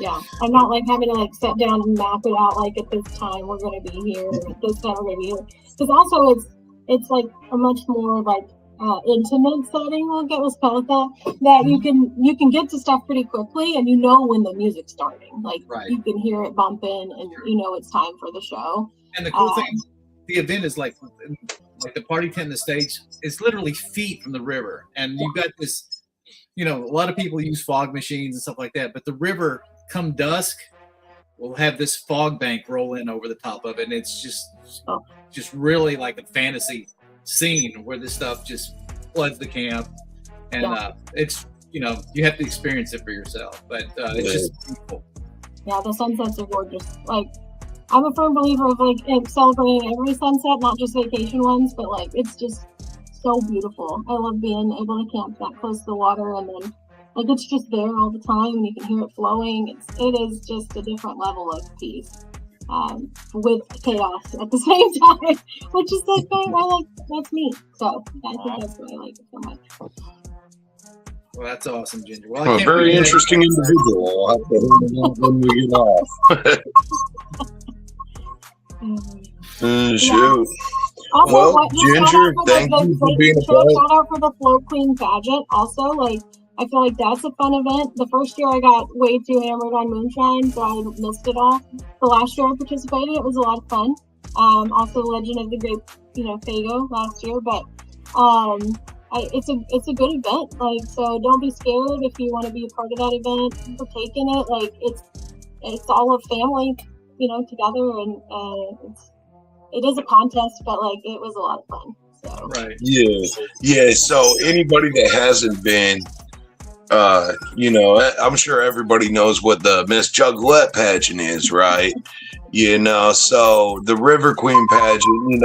Yeah, I'm not like having to like sit down and map it out. Like at this time we're going to be here, at this time we're going to be here. Because also it's like a much more like intimate setting. Let's call it that you can get to stuff pretty quickly, and you know when the music's starting. Like you can hear it bumping, and you know it's time for the show. And the cool thing, the event is like the party tent and the stage is literally feet from the river, and you've got this. You know, a lot of people use fog machines and stuff like that, but the river, come dusk, will have this fog bank roll in over the top of it, and it's just really like a fantasy scene where this stuff just floods the camp, and it's, you know, you have to experience it for yourself, but it's just beautiful. Yeah, the sunsets are gorgeous. Like, I'm a firm believer of like celebrating every sunset, not just vacation ones, but like it's just so beautiful. I love being able to camp that close to the water, and then like it's just there all the time, and you can hear it flowing. It is just a different level of peace, with chaos at the same time, which is the thing I like. That's me. So I think that's why I like it so much. Well, that's awesome, Ginger. Well, a very interesting individual. I'll have to hold him up when we get off. Shoot. Also, well, Ginger, thank you for being a part. Shout out for the Float Queen pageant. Also, like, I feel like that's a fun event. The first year I got way too hammered on moonshine, so I missed it all. The last year I participated, it was a lot of fun. Also, Legend of the Great, Fago last year, but it's a good event. Like, so don't be scared if you want to be a part of that event. Partake in it. Like, it's all a family, together, and it is a contest, but like it was a lot of fun. So yeah. So anybody that hasn't been, I'm sure everybody knows what the Miss Juggalette pageant is, right? So the River Queen pageant,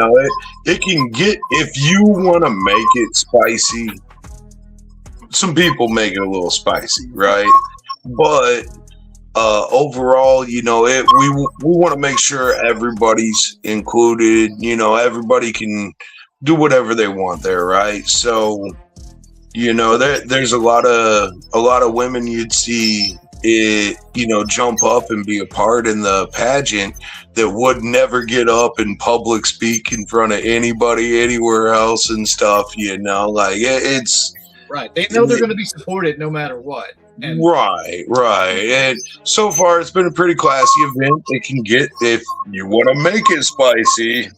it can get, if you want to make it spicy, some people make it a little spicy, right? But overall, we want to make sure everybody's included. Everybody can do whatever they want there, right? So, there's a lot of women you'd see it, jump up and be a part in the pageant that would never get up and public speak in front of anybody anywhere else and stuff. Like it's right. They know they're going to be supported no matter what. And right. And so far, it's been a pretty classy event. It can get, if you want to make it spicy,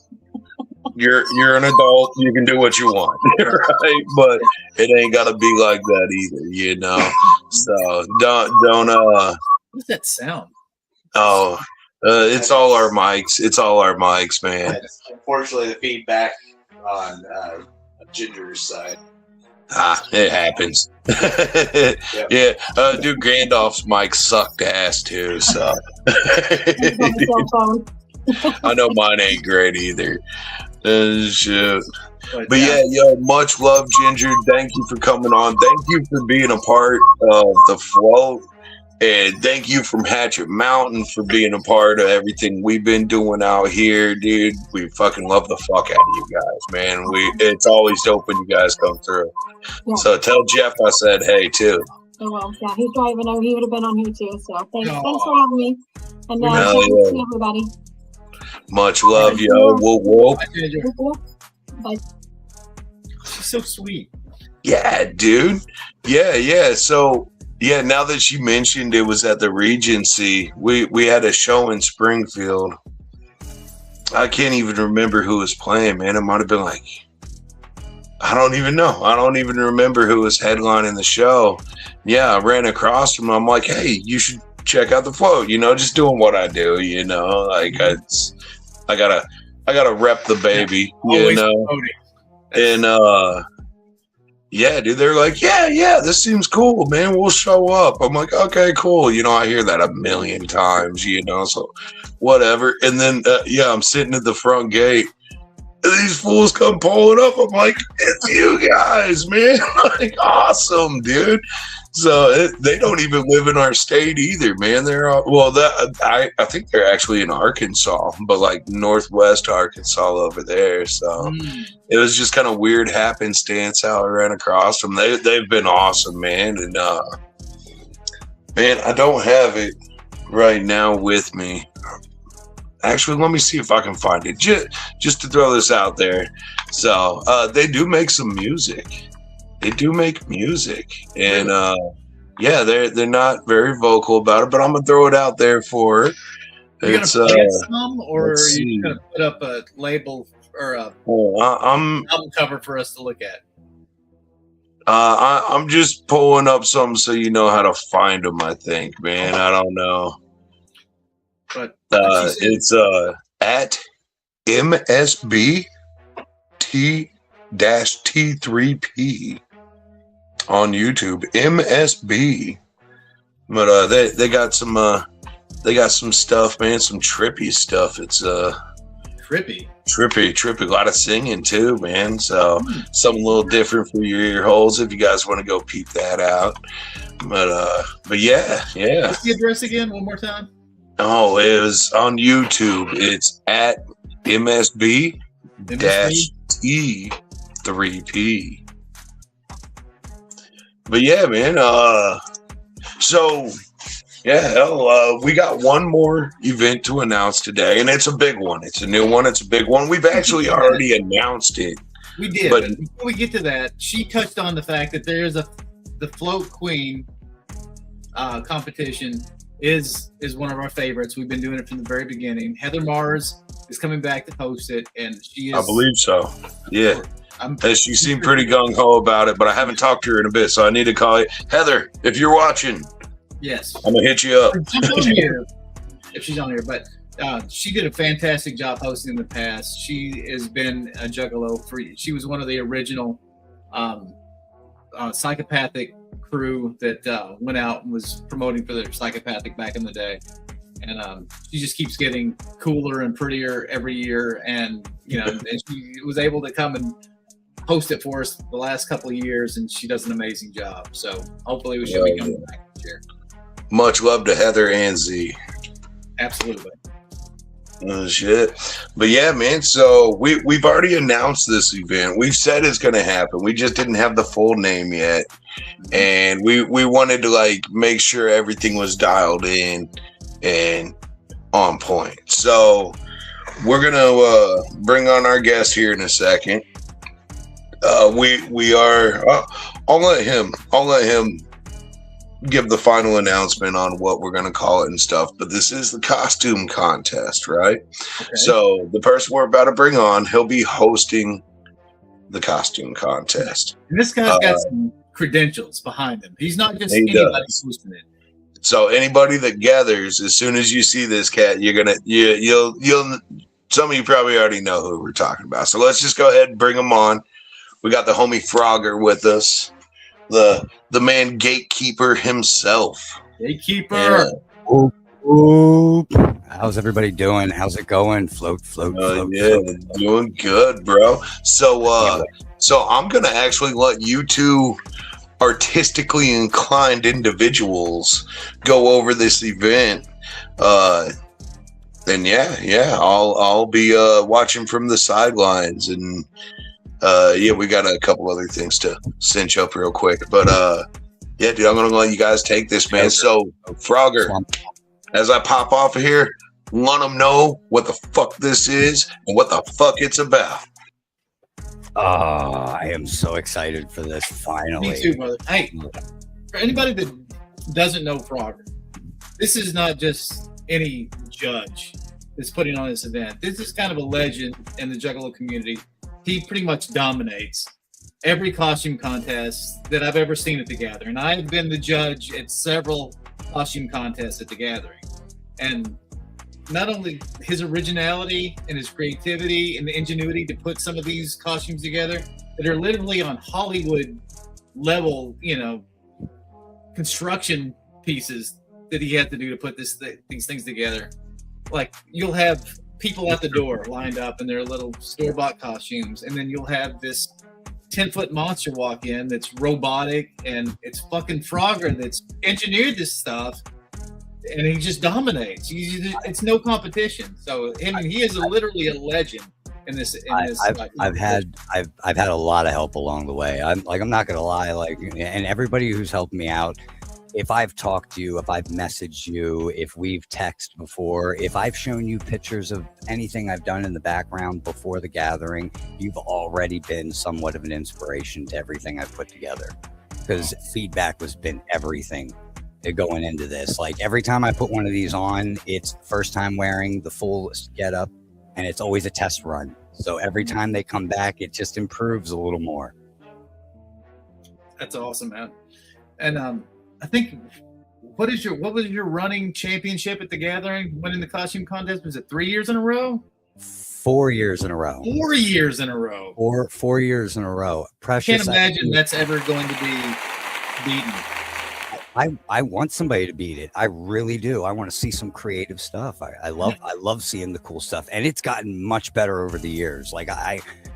you're an adult. You can do what you want, right? But it ain't got to be like that either, So don't. What's that sound? Oh, it's all our mics. It's all our mics, man. Unfortunately, the feedback on Ginger's side. It happens. Yep. Yeah, dude, Gandalf's mic sucked ass too, so I know mine ain't great either. Shit. But yeah, much love, Ginger. Thank you for coming on. Thank you for being a part of the float. And thank you from Hatchet Mountain for being a part of everything we've been doing out here, dude. We fucking love the fuck out of you guys, man. It's always dope when you guys come through. Yeah. So tell Jeff I said hey too. Oh well, yeah, he's driving over. He would have been on here too. So thanks for having me. And thanks to everybody. Much love, yo. Whoa. Bye. She's so sweet. Yeah, dude. Yeah. So. Yeah, now that you mentioned it was at the Regency, we had a show in Springfield. I can't even remember who was playing, man. It might have been like, I don't even know. I don't even remember who was headlining the show. Yeah, I ran across him. I'm like, hey, you should check out the float. Just doing what I do. Like I gotta rep the baby. And yeah, dude, they're like, yeah, this seems cool, man. We'll show up. I'm like, okay, cool. I hear that a million times, so whatever. And then, I'm sitting at the front gate. these fools come pulling up. I'm like, it's you guys, man. Like, awesome, dude. So they don't even live in our state either, man. They're I think they're actually in Arkansas, but like northwest Arkansas over there. So it was just kind of weird happenstance how I ran across them. They've been awesome, man. And man, I don't have it right now with me. Actually, let me see if I can find it. Just to throw this out there. So they do make some music. They do make music, and yeah, they're not very vocal about it, but I'm gonna throw it out there for it. You're gonna play some, or are you gonna put up a label or a album cover for us to look at? I'm just pulling up something so you know how to find them. I think, man. I don't know, but it's at MSB-T3P. On YouTube, MSB, but they got some stuff, man, some trippy stuff. It's trippy, a lot of singing too, man. So something a little different for your ear holes if you guys want to go peep that out. But yeah. What's the address again? One more time. Oh, it was on YouTube. It's at MSB-T3P. But yeah, man. So yeah, hell, we got one more event to announce today, and it's a big one. It's a new one. It's a big one. We've actually already announced it. We did, but before we get to that, she touched on the fact that there's the Float Queen competition is one of our favorites. We've been doing it from the very beginning. Heather Mars is coming back to host it, and she is. I believe so. Yeah. She seemed pretty gung-ho about it, but I haven't talked to her in a bit, so I need to call you. Heather, if you're watching, yes, I'm going to hit you up. If she's on here, but she did a fantastic job hosting in the past. She has been a juggalo she was one of the original psychopathic crew that went out and was promoting for their psychopathic back in the day. And she just keeps getting cooler and prettier every year. And, and she was able to come and host it for us the last couple of years, and she does an amazing job. So hopefully we should be coming back this year. Much love to Heather and Z. Absolutely. Oh, shit. But yeah, man, so we've already announced this event. We've said it's going to happen. We just didn't have the full name yet. And we wanted to make sure everything was dialed in and on point. So we're going to bring on our guest here in a second. We are I'll let him give the final announcement on what we're going to call it and stuff, but this is the costume contest, right? Okay. So the person we're about to bring on, he'll be hosting the costume contest. And this guy's got some credentials behind him. He's not just anybody hosting it. So anybody that gathers, as soon as you see this cat, you'll some of you probably already know who we're talking about. So let's just go ahead and bring him on. We got the homie Frogger with us, the man Gatekeeper himself. Gatekeeper. Yeah. Oop. How's everybody doing? How's it going? Float. Yeah, doing good, bro. So I'm gonna actually let you two artistically inclined individuals go over this event. Then yeah, I'll be watching from the sidelines, and we got a couple other things to cinch up real quick. But yeah, dude, I'm gonna let you guys take this, man. So Frogger, as I pop off of here, let them know what the fuck this is and what the fuck it's about. I am so excited for this, finally. Me too, brother. Hey, for anybody that doesn't know Frogger, this is not just any judge that's putting on this event. This is kind of a legend in the Juggalo community. He pretty much dominates every costume contest that I've ever seen at the Gathering. I've been the judge at several costume contests at the Gathering. And not only his originality and his creativity and the ingenuity to put some of these costumes together that are literally on Hollywood level, construction pieces that he had to do to put these things together. Like, you'll have people at the door lined up in their little store-bought costumes, and then you'll have this 10-foot monster walk in that's robotic, and it's fucking Frogger that's engineered this stuff, and he just dominates. It's no competition. So he is literally a legend in this. I've had a lot of help along the way. I'm not gonna lie, and everybody who's helped me out. If I've talked to you, if I've messaged you, if we've texted before, if I've shown you pictures of anything I've done in the background before the gathering, you've already been somewhat of an inspiration to everything I've put together. Because feedback has been everything going into this. Like every time I put one of these on, it's first time wearing the full getup, and it's always a test run. So every time they come back, it just improves a little more. That's awesome, man. And I think what was your running championship at the gathering? Winning the costume contest, was it 3 years in a row? 4 years in a row. 4 years in a row. 4 years in a row. Precious. Can't imagine that's ever going to be beaten. I want somebody to beat it. I really do. I want to see some creative stuff. I love seeing the cool stuff, and it's gotten much better over the years. Like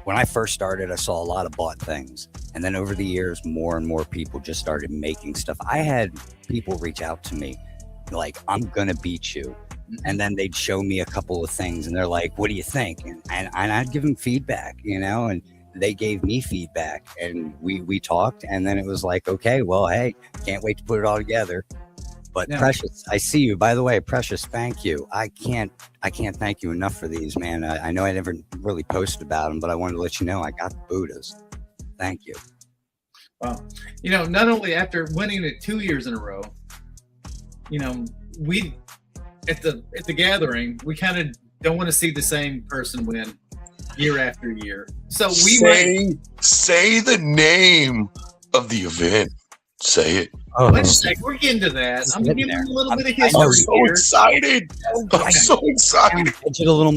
when I first started, I saw a lot of bought things, and then over the years, more and more people just started making stuff. I had people reach out to me like, "I'm gonna beat you," and then they'd show me a couple of things, and they're like, "What do you think?" And I'd give them feedback, and they gave me feedback, and we talked, and then it was like, okay, well, hey, can't wait to put it all together. But yeah. Precious, I see you. By the way, Precious, thank you. I can't thank you enough for these, man. I know I never really posted about them, but I wanted to let you know I got the Buddhas. Thank you. Wow. Not only after winning it 2 years in a row, we at the gathering, we kind of don't want to see the same person win year after year. So say the name of the event. Say it. Wait a second, we're getting to that. I'm giving you a little bit of history. I'm so excited. I'm so excited. Edge it a little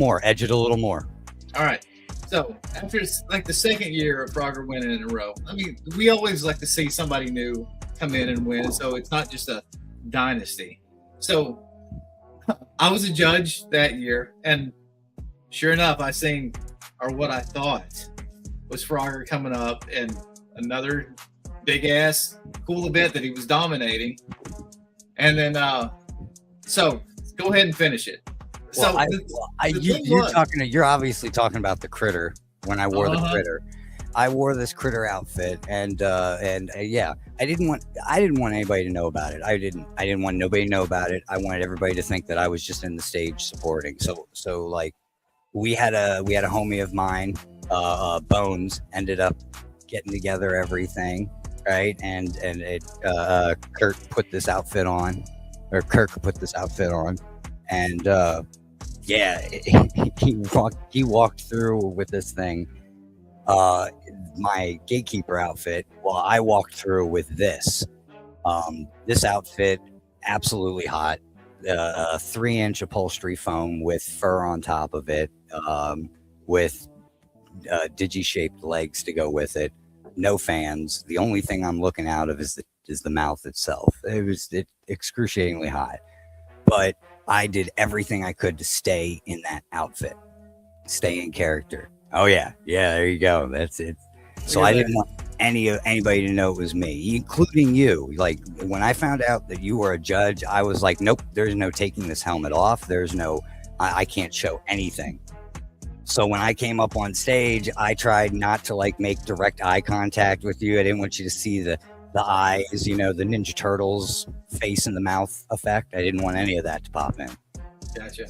more. All right. So after the second year of Frogger winning in a row, I mean, we always like to see somebody new come in and win. So it's not just a dynasty. So I was a judge that year, and sure enough, I seen what I thought was Frogger coming up and another big ass cool event that he was dominating. And then so go ahead and finish it. Well, you're obviously talking about the critter. When I wore the critter, I wore this critter outfit, and yeah, I didn't want anybody to know about it. I didn't want nobody to know about it. I wanted everybody to think that I was just in the stage supporting. So like we had a homie of mine, Bones, ended up getting together everything, right? And Kirk put this outfit on, and yeah, he walked through with this thing, my gatekeeper outfit, while I walked through with this. This outfit, absolutely hot. 3-inch upholstery foam with fur on top of it, with digi-shaped legs to go with it. No fans. The only thing I'm looking out of is the mouth itself. It was excruciatingly hot, but I did everything I could to stay in that outfit, stay in character. Oh yeah, there you go. That's it. So I didn't want anybody to know it was me, including you. Like when I found out that you were a judge, I was like, nope, there's no taking this helmet off. There's no, I can't show anything. So when I came up on stage, I tried not to like make direct eye contact with you. I didn't want you to see the eyes, the Ninja Turtles face in the mouth effect. I didn't want any of that to pop in. Gotcha.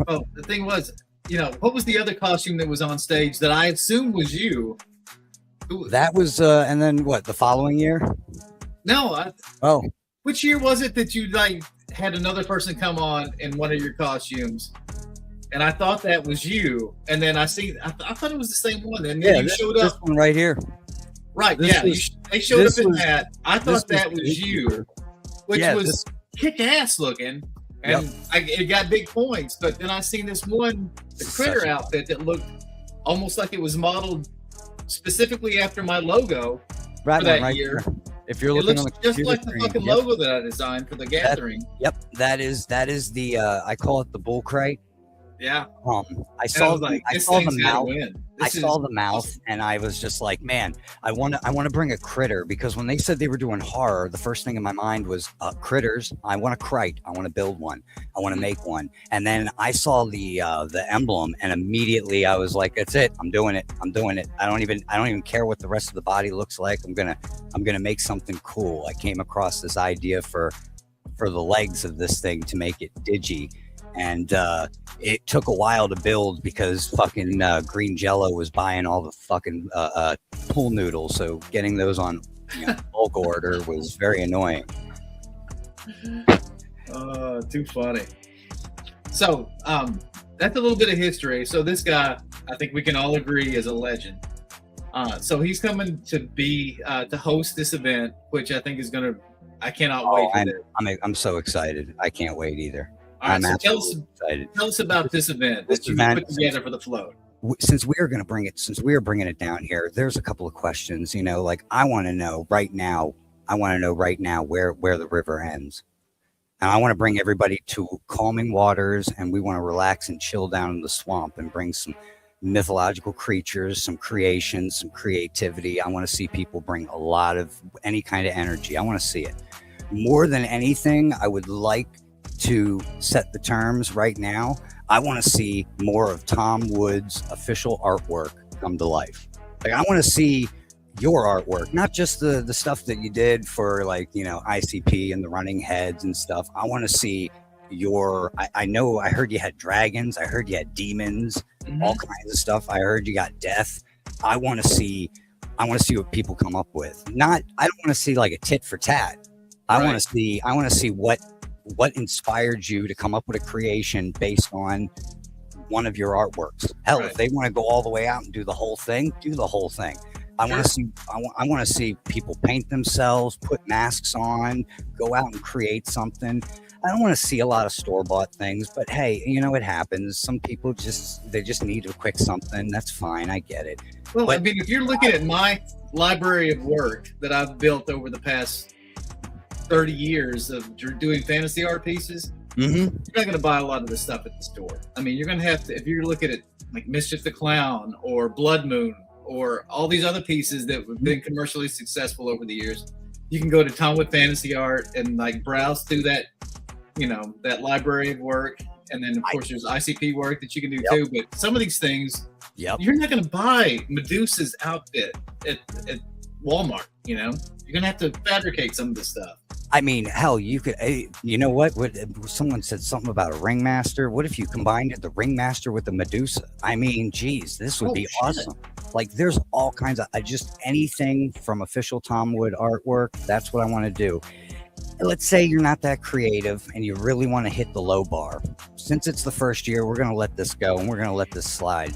Well, the thing was, what was the other costume that was on stage that I assumed was you? That was, and then what, the following year? No. Which year was it that you had another person come on in one of your costumes? And I thought that was you. And then I thought it was the same one. And then you showed up. This one right here. Right, they showed up in that. I thought that was you, which was kick-ass looking, and it got big points. But then I seen this one, the critter outfit that looked almost like it was modeled specifically after my logo for that year. If you're looking on the just like the fucking logo that I designed for the gathering. That is the I call it the bull crate. Yeah. I saw the mouth. I This saw is the mouth, and I was just like, man, I want to bring a critter, because when they said they were doing horror, the first thing in my mind was critters. I want to crite. I want to build one. I want to make one. And then I saw the emblem, and immediately I was like, that's it. I'm doing it. I don't even care what the rest of the body looks like. I'm gonna make something cool. I came across this idea for the legs of this thing to make it digi. And it took a while to build because fucking Green Jello was buying all the fucking pool noodles. So getting those on bulk order was very annoying. Too funny. So that's a little bit of history. So this guy, I think we can all agree, is a legend. So he's coming to be to host this event, which I think is gonna. I cannot wait for this. I'm so excited. I can't wait either. All right, I'm so excited. tell us about this event that you put together for the float. Since we are bringing it down here, there's a couple of questions. Like I want to know right now where the river ends, and I want to bring everybody to calming waters, and we want to relax and chill down in the swamp and bring some mythological creatures, some creations, some creativity. I want to see people bring a lot of any kind of energy. I want to see it. More than anything, I would like to set the terms right now. I want to see more of Tom Wood's official artwork come to life. Like I want to see your artwork, not just the stuff that you did for ICP and the running heads and stuff. I want to see I heard you had dragons. I heard you had demons, all kinds of stuff. I heard you got death. I want to see what people come up with. I don't want to see like a tit for tat. I want to see what inspired you to come up with a creation based on one of your artworks. Hell, if they want to go all the way out and do the whole thing, do the whole thing. I want to see people paint themselves, put masks on, go out and create something. I don't want to see a lot of store-bought things, but hey, it happens. Some people just need a quick something. That's fine. I get it. Well, I mean, if you're looking at my library of work that I've built over the past 30 years of doing fantasy art pieces, you're not going to buy a lot of this stuff at the store. I mean, you're going to have to, if you're looking at like Mischief the Clown or Blood Moon or all these other pieces that have been commercially successful over the years, you can go to Tom Wood Fantasy Art and like browse through that, that library of work. And then of course there's ICP work that you can do too. But some of these things, you're not going to buy Medusa's outfit at Walmart. You're going to have to fabricate some of this stuff. I mean, hell, you could, you know what? Someone said something about a ringmaster. What if you combined the ringmaster with the Medusa? I mean, geez, this would be awesome. Like, there's all kinds of, anything from official Tom Wood artwork. That's what I want to do. Let's say you're not that creative and you really want to hit the low bar. Since it's the first year, we're going to let this go and we're going to let this slide.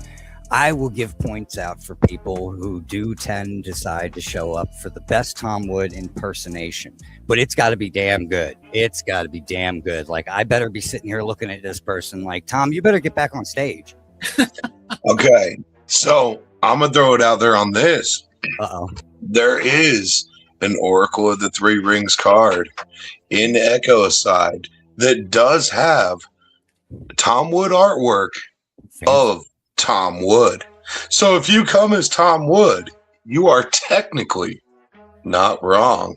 I will give points out for people who do decide to show up for the best Tom Wood impersonation, but it's got to be damn good. It's got to be damn good. Like, I better be sitting here looking at this person like, Tom, you better get back on stage. Okay. So I'm going to throw it out there on this. There is an Oracle of the Three Rings card in Echoside that does have Tom Wood artwork of Tom Wood. So if you come as Tom Wood, you are technically not wrong.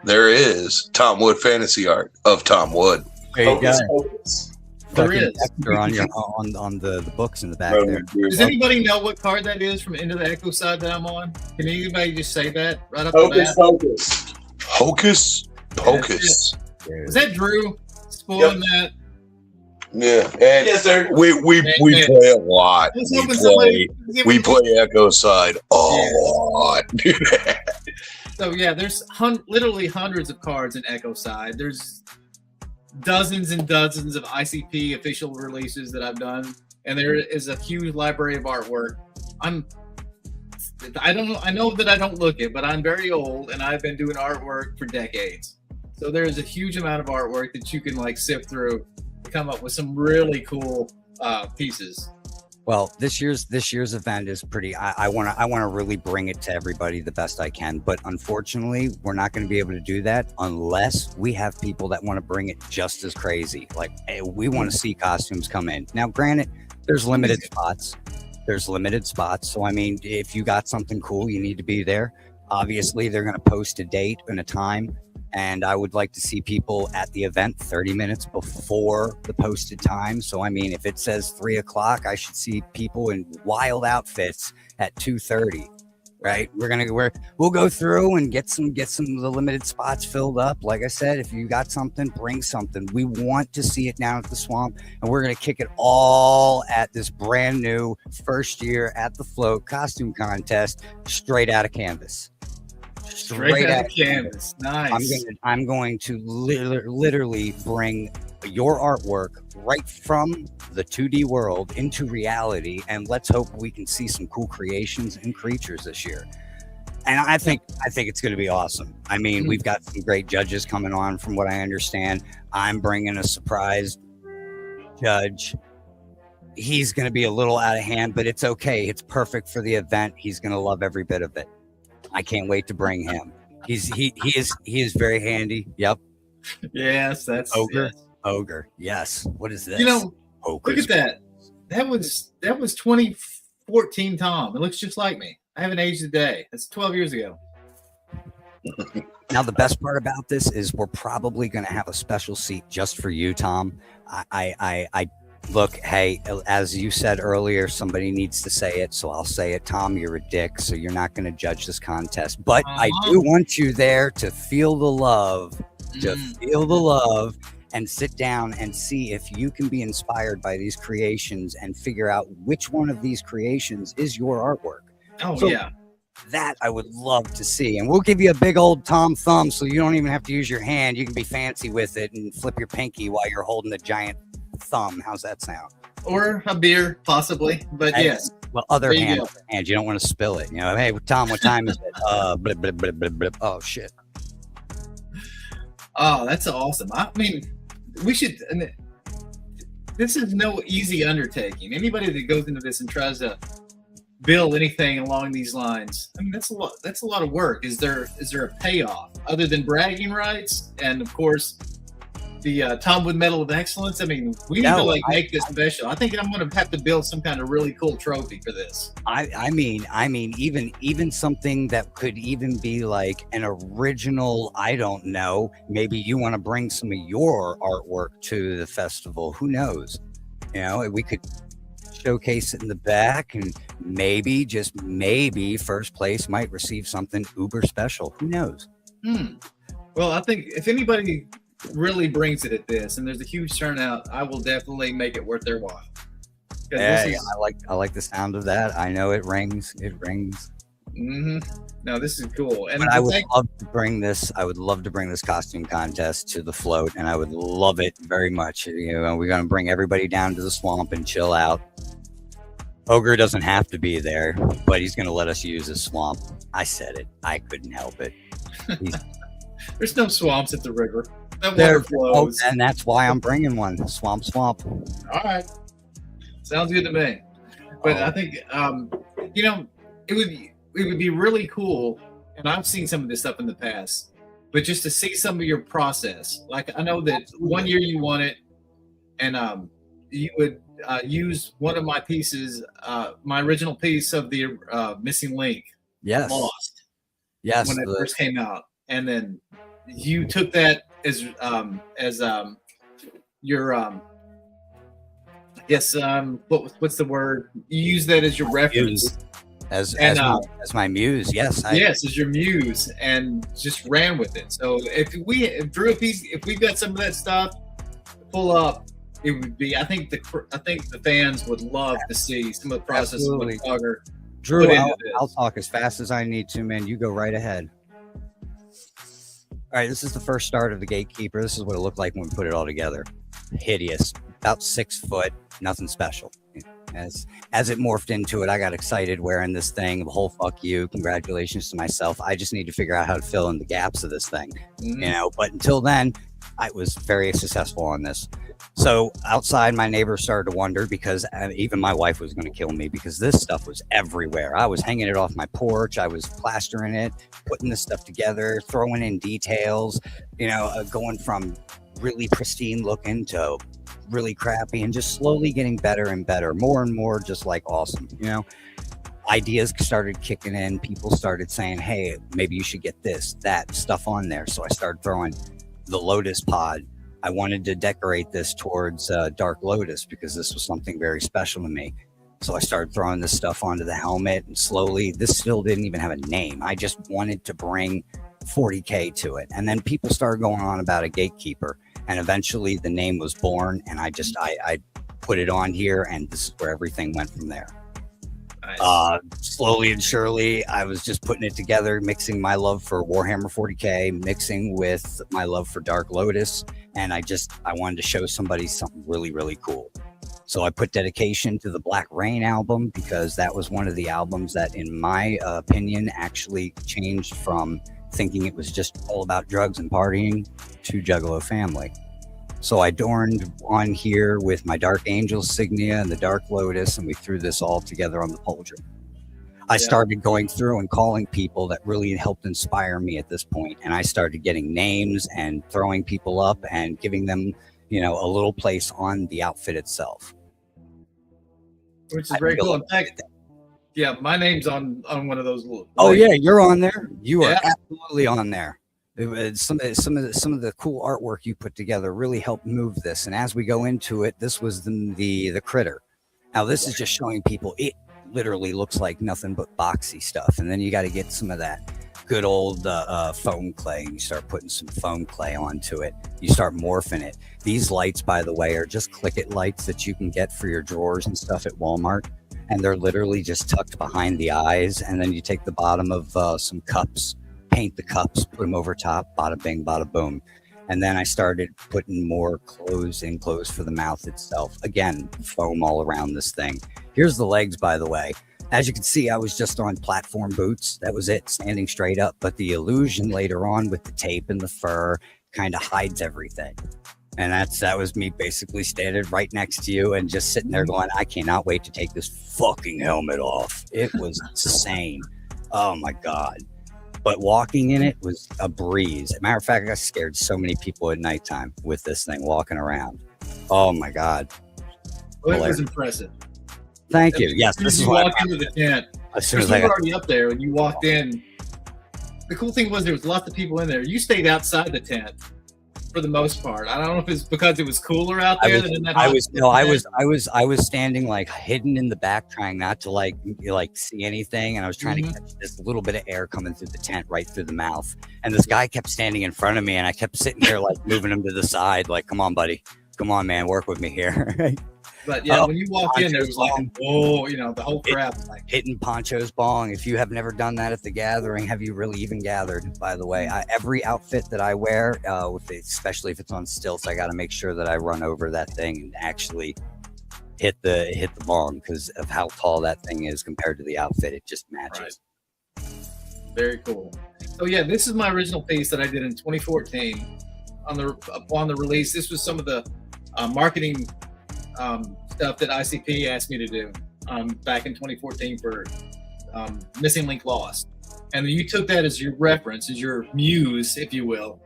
There is Tom Wood fantasy art of Tom Wood. There you go. There is. On the books in the back there. Does anybody know what card that is from Into the Echoside that I'm on? Can anybody just say that right off the bat? Hocus Pocus. Is that Drew spoiling that? Yeah, and yes, sir. We play a lot. We play Echoside a lot. So yeah, there's literally hundreds of cards in Echoside. There's dozens and dozens of ICP official releases that I've done, and there is a huge library of artwork. I know that I don't look it, but I'm very old and I've been doing artwork for decades. So there's a huge amount of artwork that you can like sift through to come up with some really cool pieces. Well, this year's event is pretty. I want to really bring it to everybody the best I can, but unfortunately, we're not going to be able to do that unless we have people that want to bring it just as crazy. Like, hey, we want to see costumes come in. Now, granted, there's limited spots. There's limited spots. So, I mean, if you got something cool, you need to be there. Obviously, they're going to post a date and a time. And I would like to see people at the event 30 minutes before the posted time. So, I mean, if it says 3 o'clock, I should see people in wild outfits at 2:30. Right, we'll go through and get some of the limited spots filled up. Like I said, if you got something, bring something. We want to see it down at the swamp, and we're gonna kick it all at this brand new first year at the Float costume contest, straight out of canvas. Straight out of canvas. Nice. I'm going to literally bring your artwork right from the 2D world into reality, and let's hope we can see some cool creations and creatures this year. And I think it's going to be awesome. I mean, we've got some great judges coming on, from what I understand. I'm bringing a surprise judge. He's going to be a little out of hand, but it's okay. It's perfect for the event. He's going to love every bit of it. I can't wait to bring him. He is very handy. Yep. Yes, that's Ogre. yes. Ogre. Yes. What is this? You know, Ogre's look at that. That was 2014 Tom. It looks just like me. I haven't aged a day. That's 12 years ago. Now, the best part about this is we're probably going to have a special seat just for you, Tom. I look, hey, as you said earlier, somebody needs to say it, so I'll say it. Tom, you're a dick, so you're not going to judge this contest. But I do want you there to feel the love, and sit down and see if you can be inspired by these creations and figure out which one of these creations is your artwork. Oh, so yeah. That I would love to see. And we'll give you a big old Tom thumb so you don't even have to use your hand. You can be fancy with it and flip your pinky while you're holding the giant thumb. How's that sound? Or a beer, possibly. But yes. Well, other hand. You don't want to spill it. You know, hey, Tom, what time is it? Blip, blip, blip, blip, blip. Oh, shit. Oh, that's awesome. I mean, we should. This is no easy undertaking. Anybody that goes into this and tries to build anything along these lines, I mean, that's a lot. That's a lot of work. Is there a payoff other than bragging rights and, of course, the Tomwood Medal of Excellence? I mean, we need to make this special. I think I'm going to have to build some kind of really cool trophy for this. I mean, even something that could even be like an original. I don't know. Maybe you want to bring some of your artwork to the festival. Who knows? You know, we could showcase it in the back, and maybe, just maybe, first place might receive something uber special. Who knows? Well, I think if anybody really brings it at this, and there's a huge turnout, I will definitely make it worth their while. Yeah, I like the sound of that. I know it rings. No, this is cool. And I would love to bring this. I would love to bring this costume contest to the Float, and I would love it very much. You know, we're going to bring everybody down to the swamp and chill out. Ogre doesn't have to be there, but he's going to let us use his swamp. I said it. I couldn't help it. There's no swamps at the river. That water flows. And that's why I'm bringing one. Swamp. All right. Sounds good to me. But I think, you know, it would be really cool, and I've seen some of this stuff in the past, but just to see some of your process. Like, I know that one year you won it, and you would use one of my pieces, my original piece of the Missing Link. Yes. Lost. Yes. When it first came out. And then you took that as your I guess what's the word? You use that as your reference. As my muse, yes. As your muse, and just ran with it. So if Drew, if we've got some of that stuff to pull up, it would be. I think the fans would love to see some of the process of what Fogger. Drew, I'll talk as fast as I need to, man. You go right ahead. All right, this is the first start of the Gatekeeper. This is what it looked like when we put it all together. Hideous, about 6 foot, nothing special. As it morphed into it, I got excited wearing this thing. The whole fuck you, congratulations to myself. I just need to figure out how to fill in the gaps of this thing, you know. But until then, I was very successful on this. So outside, my neighbors started to wonder, because even my wife was going to kill me, because this stuff was everywhere. I was hanging it off my porch. I was plastering it, putting this stuff together, throwing in details, you know, going from really pristine looking to really crappy, and just slowly getting better and better, more and more just like awesome, you know. Ideas started kicking in. People started saying, hey, maybe you should get this, that stuff on there. So I started throwing the Lotus pod. I wanted to decorate this towards Dark Lotus because this was something very special to me. So I started throwing this stuff onto the helmet, and slowly, this still didn't even have a name. I just wanted to bring 40K to it. And then people started going on about a gatekeeper, and eventually the name was born, and I put it on here, and this is where everything went from there. Nice. Slowly and surely, I was just putting it together, mixing my love for Warhammer 40K, mixing with my love for Dark Lotus, and I wanted to show somebody something really, really cool. So I put dedication to the Black Rain album because that was one of the albums that, in my opinion, actually changed from thinking it was just all about drugs and partying to Juggalo Family. So I adorned on here with my Dark Angel Signia and the Dark Lotus, and we threw this all together on the pauldron. I started going through and calling people that really helped inspire me at this point, and I started getting names and throwing people up and giving them, you know, a little place on the outfit itself. Which is very cool. In fact, yeah, my name's on one of those. Oh yeah, you're on there. You are absolutely on there. Some of the cool artwork you put together really helped move this. And as we go into it, this was the critter. Now this is just showing people it literally looks like nothing but boxy stuff. And then you got to get some of that good old foam clay. You start putting some foam clay onto it. You start morphing it. These lights, by the way, are just click it lights that you can get for your drawers and stuff at Walmart. And they're literally just tucked behind the eyes. And then you take the bottom of some cups, paint the cups, put them over top, bada bing, bada boom. And then I started putting more clothes for the mouth itself. Again, foam all around this thing. Here's the legs, by the way. As you can see, I was just on platform boots. That was it, standing straight up. But the illusion later on with the tape and the fur kind of hides everything. And that was me basically standing right next to you and just sitting there going, I cannot wait to take this fucking helmet off. It was insane. Oh my God. But walking in it was a breeze. As a matter of fact, I scared so many people at nighttime with this thing walking around. Oh my God. Well, it was impressive. Thank you. Yes, this is why you walk into the tent. As soon as you were already up there and you walked in, the cool thing was there was lots of people in there. You stayed outside the tent for the most part. I don't know if it's because it was cooler out there than in that. I was standing like hidden in the back, trying not to like see anything, and I was trying to catch this little bit of air coming through the tent right through the mouth. And this guy kept standing in front of me, and I kept sitting there like moving him to the side, like, "Come on, buddy, come on, man, work with me here." But yeah, when you walked in, there was like, whoa, you know, the whole crowd like hitting Poncho's bong. If you have never done that at the gathering, have you really even gathered? By the way, every outfit that I wear, especially if it's on stilts, I got to make sure that I run over that thing and actually hit the bong because of how tall that thing is compared to the outfit. It just matches. Right. Very cool. So yeah, this is my original piece that I did in 2014. Upon the release, this was some of the marketing stuff that ICP asked me to do back in 2014 for Missing Link Lost. And you took that as your reference, as your muse, if you will,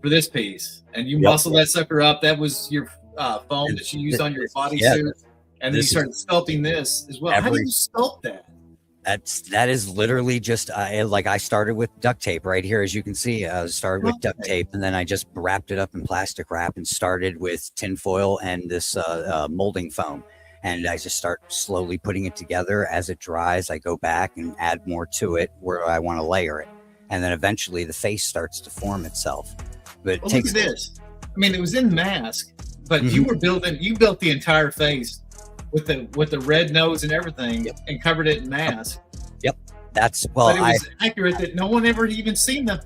for this piece. And you muscled that sucker up. That was your foam that you used on your bodysuit. And then you started sculpting this as well. How did you sculpt that? That is literally just I started with duct tape right here, as you can see. I started with duct tape, and then I just wrapped it up in plastic wrap and started with tin foil and this molding foam. And I just start slowly putting it together. As it dries, I go back and add more to it where I want to layer it, and then eventually the face starts to form itself. But it takes look at this. I mean, it was in mask, but you built the entire face with the red nose and everything, and covered it in mask. That's but it was accurate that no one ever even seen the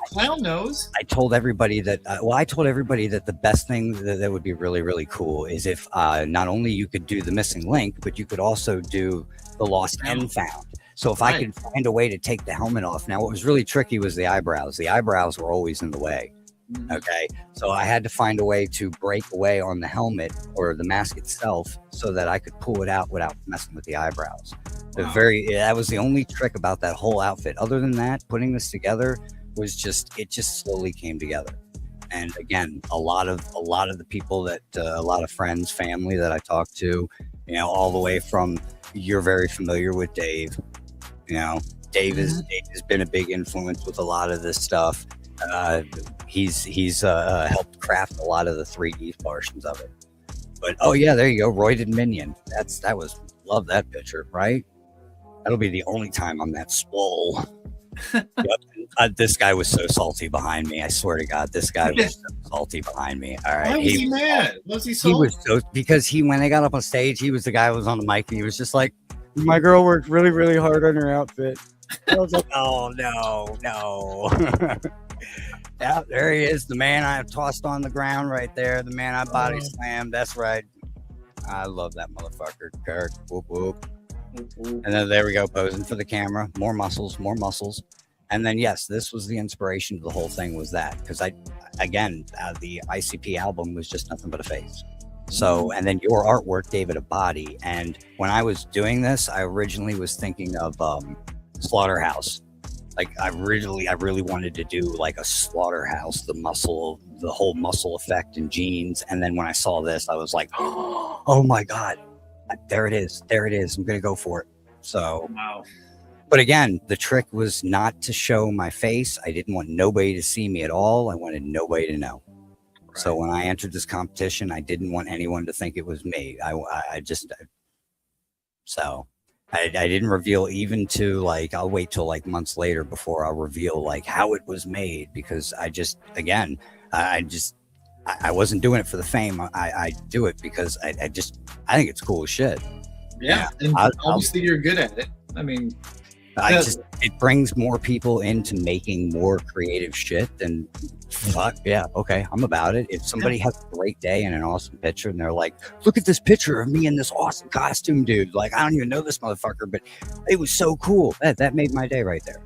clown nose. I told everybody that the best thing that would be really, really cool is if not only you could do the missing link, but you could also do the lost and found. So if I could find a way to take the helmet off. Now, what was really tricky was the eyebrows. The eyebrows were always in the way. Okay, so I had to find a way to break away on the helmet or the mask itself so that I could pull it out without messing with the eyebrows. That was the only trick about that whole outfit. Other than that, putting this together was just slowly came together. And again, a lot of the people that a lot of friends, family that I talk to, you know, all the way from, you're very familiar with Dave. You know, Dave has been a big influence with a lot of this stuff. He's helped craft a lot of the 3D portions of it. But oh yeah, there you go, Roided Minion. Love that picture, right? That'll be the only time I'm that swole. Yep. This guy was so salty behind me. I swear to God, this guy was so salty behind me. All right. Why was he mad? Was he salty? He was so, because when they got up on stage, he was the guy who was on the mic and he was just like, my girl worked really, really hard on her outfit. I was like, oh no. Yeah, there he is. The man I tossed on the ground right there. The man I body slammed. That's right. I love that motherfucker. Kirk. Whoop whoop. And then there we go, posing for the camera. More muscles. And then yes, this was the inspiration of the whole thing, was that because the ICP album was just nothing but a face. So, and then your artwork gave it a body. And when I was doing this, I originally was thinking of Slaughterhouse. Like I really wanted to do like a Slaughterhouse, the whole muscle effect and jeans. And then when I saw this, I was like, oh my God, there it is. I'm going to go for it. So, wow. But again, the trick was not to show my face. I didn't want nobody to see me at all. I wanted nobody to know. Right. So when I entered this competition, I didn't want anyone to think it was me. I didn't reveal even to like, I'll wait till like months later before I'll reveal like how it was made, because I wasn't doing it for the fame. I do it because I think it's cool as shit. Yeah. And obviously you're good at it. I mean, it brings more people into making more creative shit than fuck. Yeah. Okay. I'm about it. If somebody has a great day and an awesome picture and they're like, look at this picture of me in this awesome costume, dude. Like, I don't even know this motherfucker, but it was so cool. That made my day right there.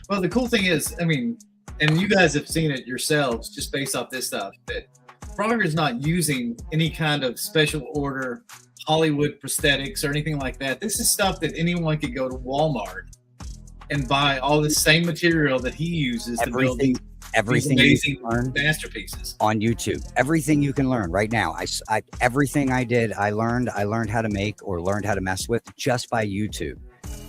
Well, the cool thing is, I mean, and you guys have seen it yourselves just based off this stuff, that Frogger is not using any kind of special order Hollywood prosthetics or anything like that. This is stuff that anyone could go to Walmart and buy all the same material that he uses to build these amazing masterpieces on YouTube. Everything you can learn right now. Everything I did, I learned how to make or learned how to mess with just by YouTube.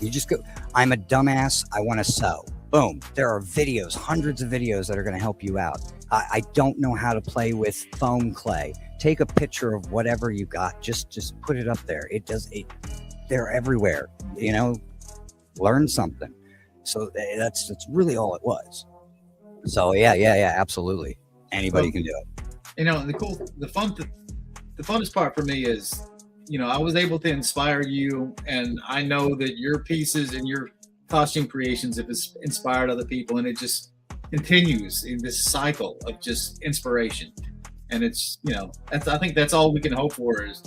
You just go, I'm a dumbass, I want to sew. Boom. There are videos, hundreds of videos that are going to help you out. I don't know how to play with foam clay. Take a picture of whatever you got. Just put it up there. They're everywhere. You know, learn something. So that's really all it was. So yeah, absolutely. Anybody can do it. You know, the funnest part for me is, you know, I was able to inspire you, and I know that your pieces and your costume creations have inspired other people, and it just continues in this cycle of just inspiration. And it's, you know, I think that's all we can hope for as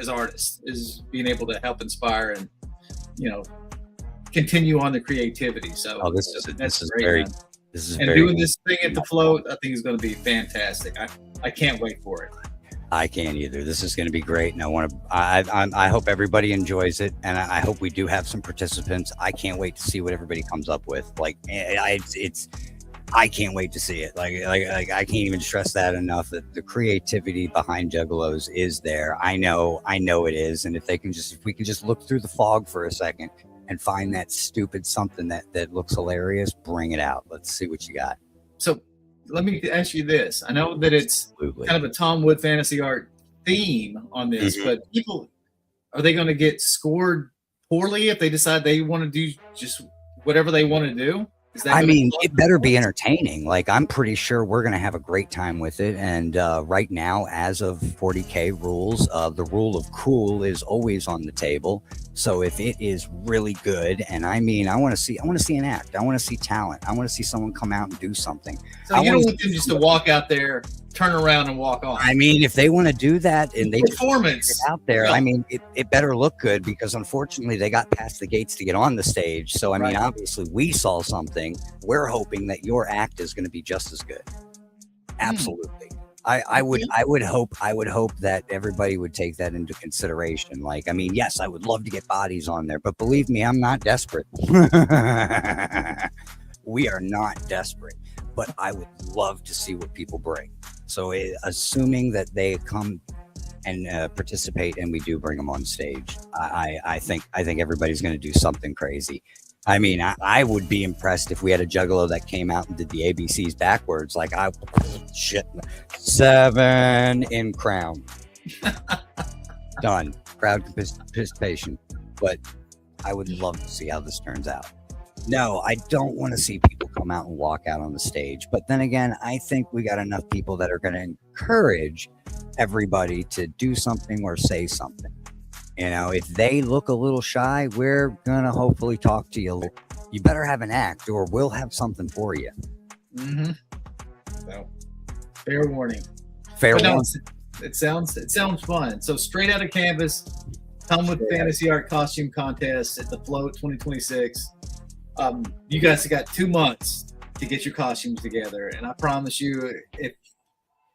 artists, is being able to help inspire and, you know, continue on the creativity. So this is great. Doing this thing at the float, I think is going to be fantastic. I can't wait for it. I can't either. This is going to be great, and I hope everybody enjoys it, and I hope we do have some participants. I can't wait to see what everybody comes up with. Like, I can't wait to see it. Like I can't even stress that enough, that the creativity behind Juggalos is there. I know it is, and if we can just look through the fog for a second and find that stupid something that looks hilarious, bring it out. Let's see what you got. So let me ask you this. I know that it's kind of a Tom Wood fantasy art theme on this, but people, are they going to get scored poorly if they decide they want to do just whatever they want to do? I mean, it better be entertaining. Like, I'm pretty sure we're going to have a great time with it. And right now, as of 40K rules, the rule of cool is always on the table. So if it is really good, and I mean, I want to see an act. I want to see talent. I want to see someone come out and do something. So you don't want them just to walk out there, turn around, and walk off. I mean, if they want to do that and they performance just out there, I mean, it better look good, because unfortunately they got past the gates to get on the stage. So I mean, obviously we saw something. We're hoping that your act is going to be just as good. Absolutely. I would hope that everybody would take that into consideration. Like, I mean, yes, I would love to get bodies on there, but believe me, I'm not desperate. We are not desperate. but I would love to see what people bring. So assuming that they come and participate and we do bring them on stage, I think everybody's going to do something crazy. I mean, I would be impressed if we had a juggalo that came out and did the ABCs backwards. Like, 7 in crown. Done. Crowd participation. But I would love to see how this turns out. No, I don't want to see people come out and walk out on the stage. But then again, I think we got enough people that are going to encourage everybody to do something or say something. You know, if they look a little shy, we're going to hopefully talk to you. You better have an act or we'll have something for you. Mm-hmm. So, fair warning. Fair But no, warning. it sounds fun. So straight out of Canvas, come with Fantasy Art Costume Contest at the Float 2026. You guys have got 2 months to get your costumes together, and I promise you, if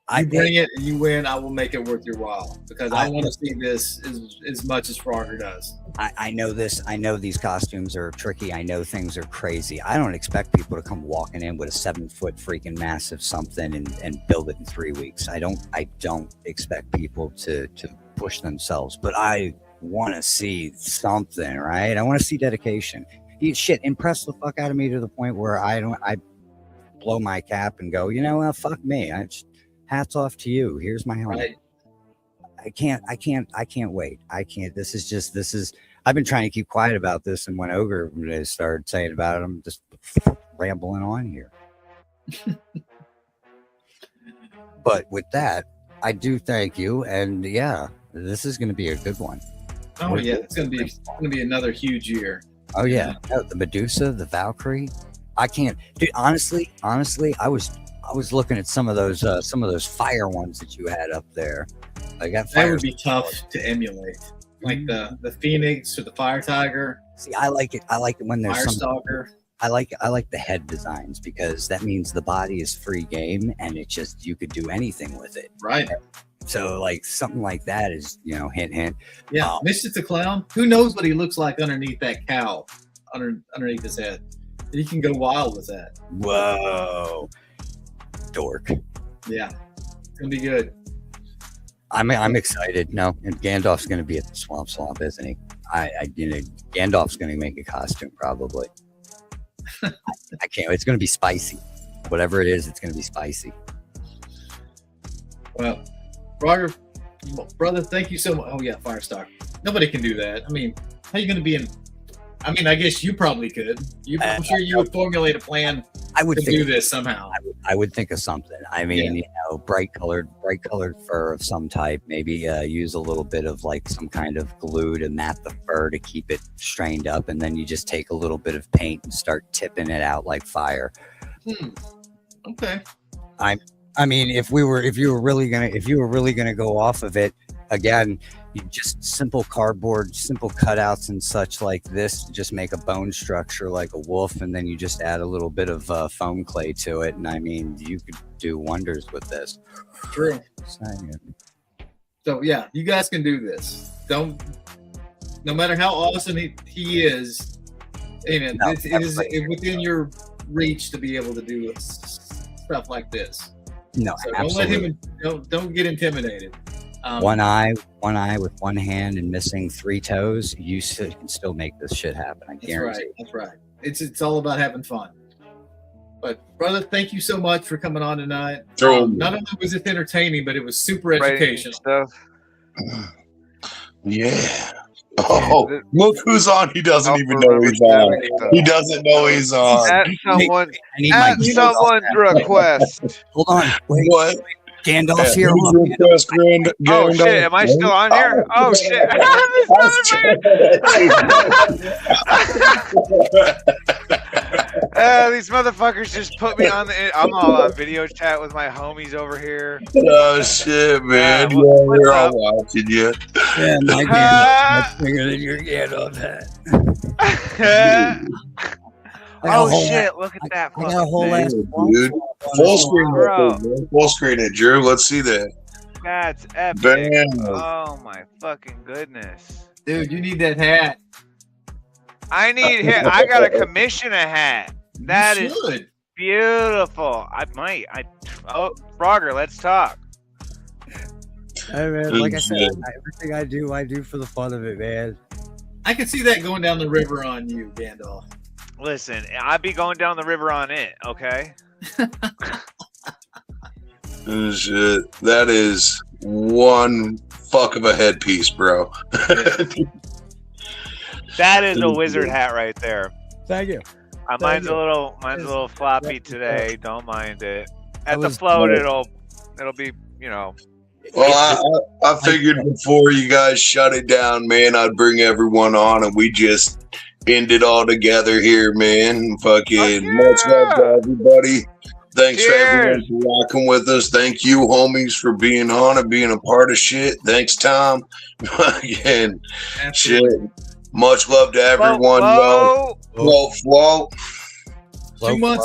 I bring it and you win, I will make it worth your while, because I want to see this as much as Frogger does. I know this. I know these costumes are tricky. I know things are crazy. I don't expect people to come walking in with a 7-foot freaking massive something and build it in 3 weeks. I don't expect people to push themselves, but I want to see something, right? I want to see dedication. Shit, impress the fuck out of me to the point where I blow my cap and go, you know what, fuck me. Hats off to you. Here's my helmet. Right. I can't wait. This is, I've been trying to keep quiet about this. And when Ogre started saying about it, I'm just rambling on here. But with that, I do thank you. And yeah, this is going to be a good one. Oh yeah, it's gonna be another huge year. Oh yeah. No, the Medusa, the Valkyrie. I can't, dude. Honestly, I was looking at some of those fire ones that you had up there. I got that would be tough to emulate, like the Phoenix or the Fire Tiger. See, I like it when there's Firestalker. I like the head designs, because that means the body is free game and it just, you could do anything with it. Right. So like something like that is, hint, hint. Yeah. Mischief the Clown. Who knows what he looks like underneath that cowl, underneath his head. He can go wild with that. Whoa. Dork. Yeah. It's gonna be good. I'm excited. No, and Gandalf's going to be at the Swamp, isn't he? Gandalf's going to make a costume probably. I can't. It's going to be spicy. Whatever it is, it's going to be spicy. Well, Roger, brother, thank you so much. Oh yeah, Firestalker. Nobody can do that. I mean, how are you going to be in? I mean, I guess you probably could. I'm sure you would formulate a plan to do this somehow. I would think of something. I mean, bright colored fur of some type. Maybe use a little bit of like some kind of glue to mat the fur to keep it strained up, and then you just take a little bit of paint and start tipping it out like fire. Okay. I mean, if you were really gonna go off of it, again, you just simple cardboard, simple cutouts and such like this, just make a bone structure like a wolf, and then you just add a little bit of foam clay to it, and I mean, you could do wonders with this. True. So yeah, you guys can do this. No matter how awesome he is, amen. It is within your reach to be able to do stuff like this. No, so absolutely. Don't get intimidated. One eye with one hand and missing 3 toes, you can still make this shit happen. I guarantee. That's right. It's all about having fun. But brother, thank you so much for coming on tonight. Not only was it entertaining, but it was super educational stuff. Yeah. Oh, look who's on. He doesn't even know he's on. He doesn't know he's on. At someone's request. Hold on. Wait. What? Gandalf's here. Oh shit! Am I still on here? Oh shit! These motherfuckers just put me on the. I'm all on video chat with my homies over here. Oh shit, man! We're all watching you. Yeah, my Gandalf bigger than your Gandalf hat. Oh shit! Look at that! I got a whole ass dude. Full screen, man. Full screen it, Drew. Let's see that. That's epic. Bam. Oh my fucking goodness, dude! You need that hat. I gotta commission a hat. That is beautiful. Oh, Frogger, let's talk. Hey man, like I said, everything I do for the fun of it, man. I can see that going down the river on you, Gandalf. Listen, I'd be going down the river on it, okay? Shit. That is one fuck of a headpiece, bro. That is a wizard hat right there. Thank you. Mine's a little floppy today. Don't mind it. At the float, it'll be, you know. Well, I figured before you guys shut it down, man, I'd bring everyone on and we just end it all together here, man. Fucking much love to everybody. Thanks for everyone for rocking with us. Thank you, homies, for being on and being a part of shit. Thanks, Tom. Again, shit. Much love to everyone, y'all. Float. 2 months.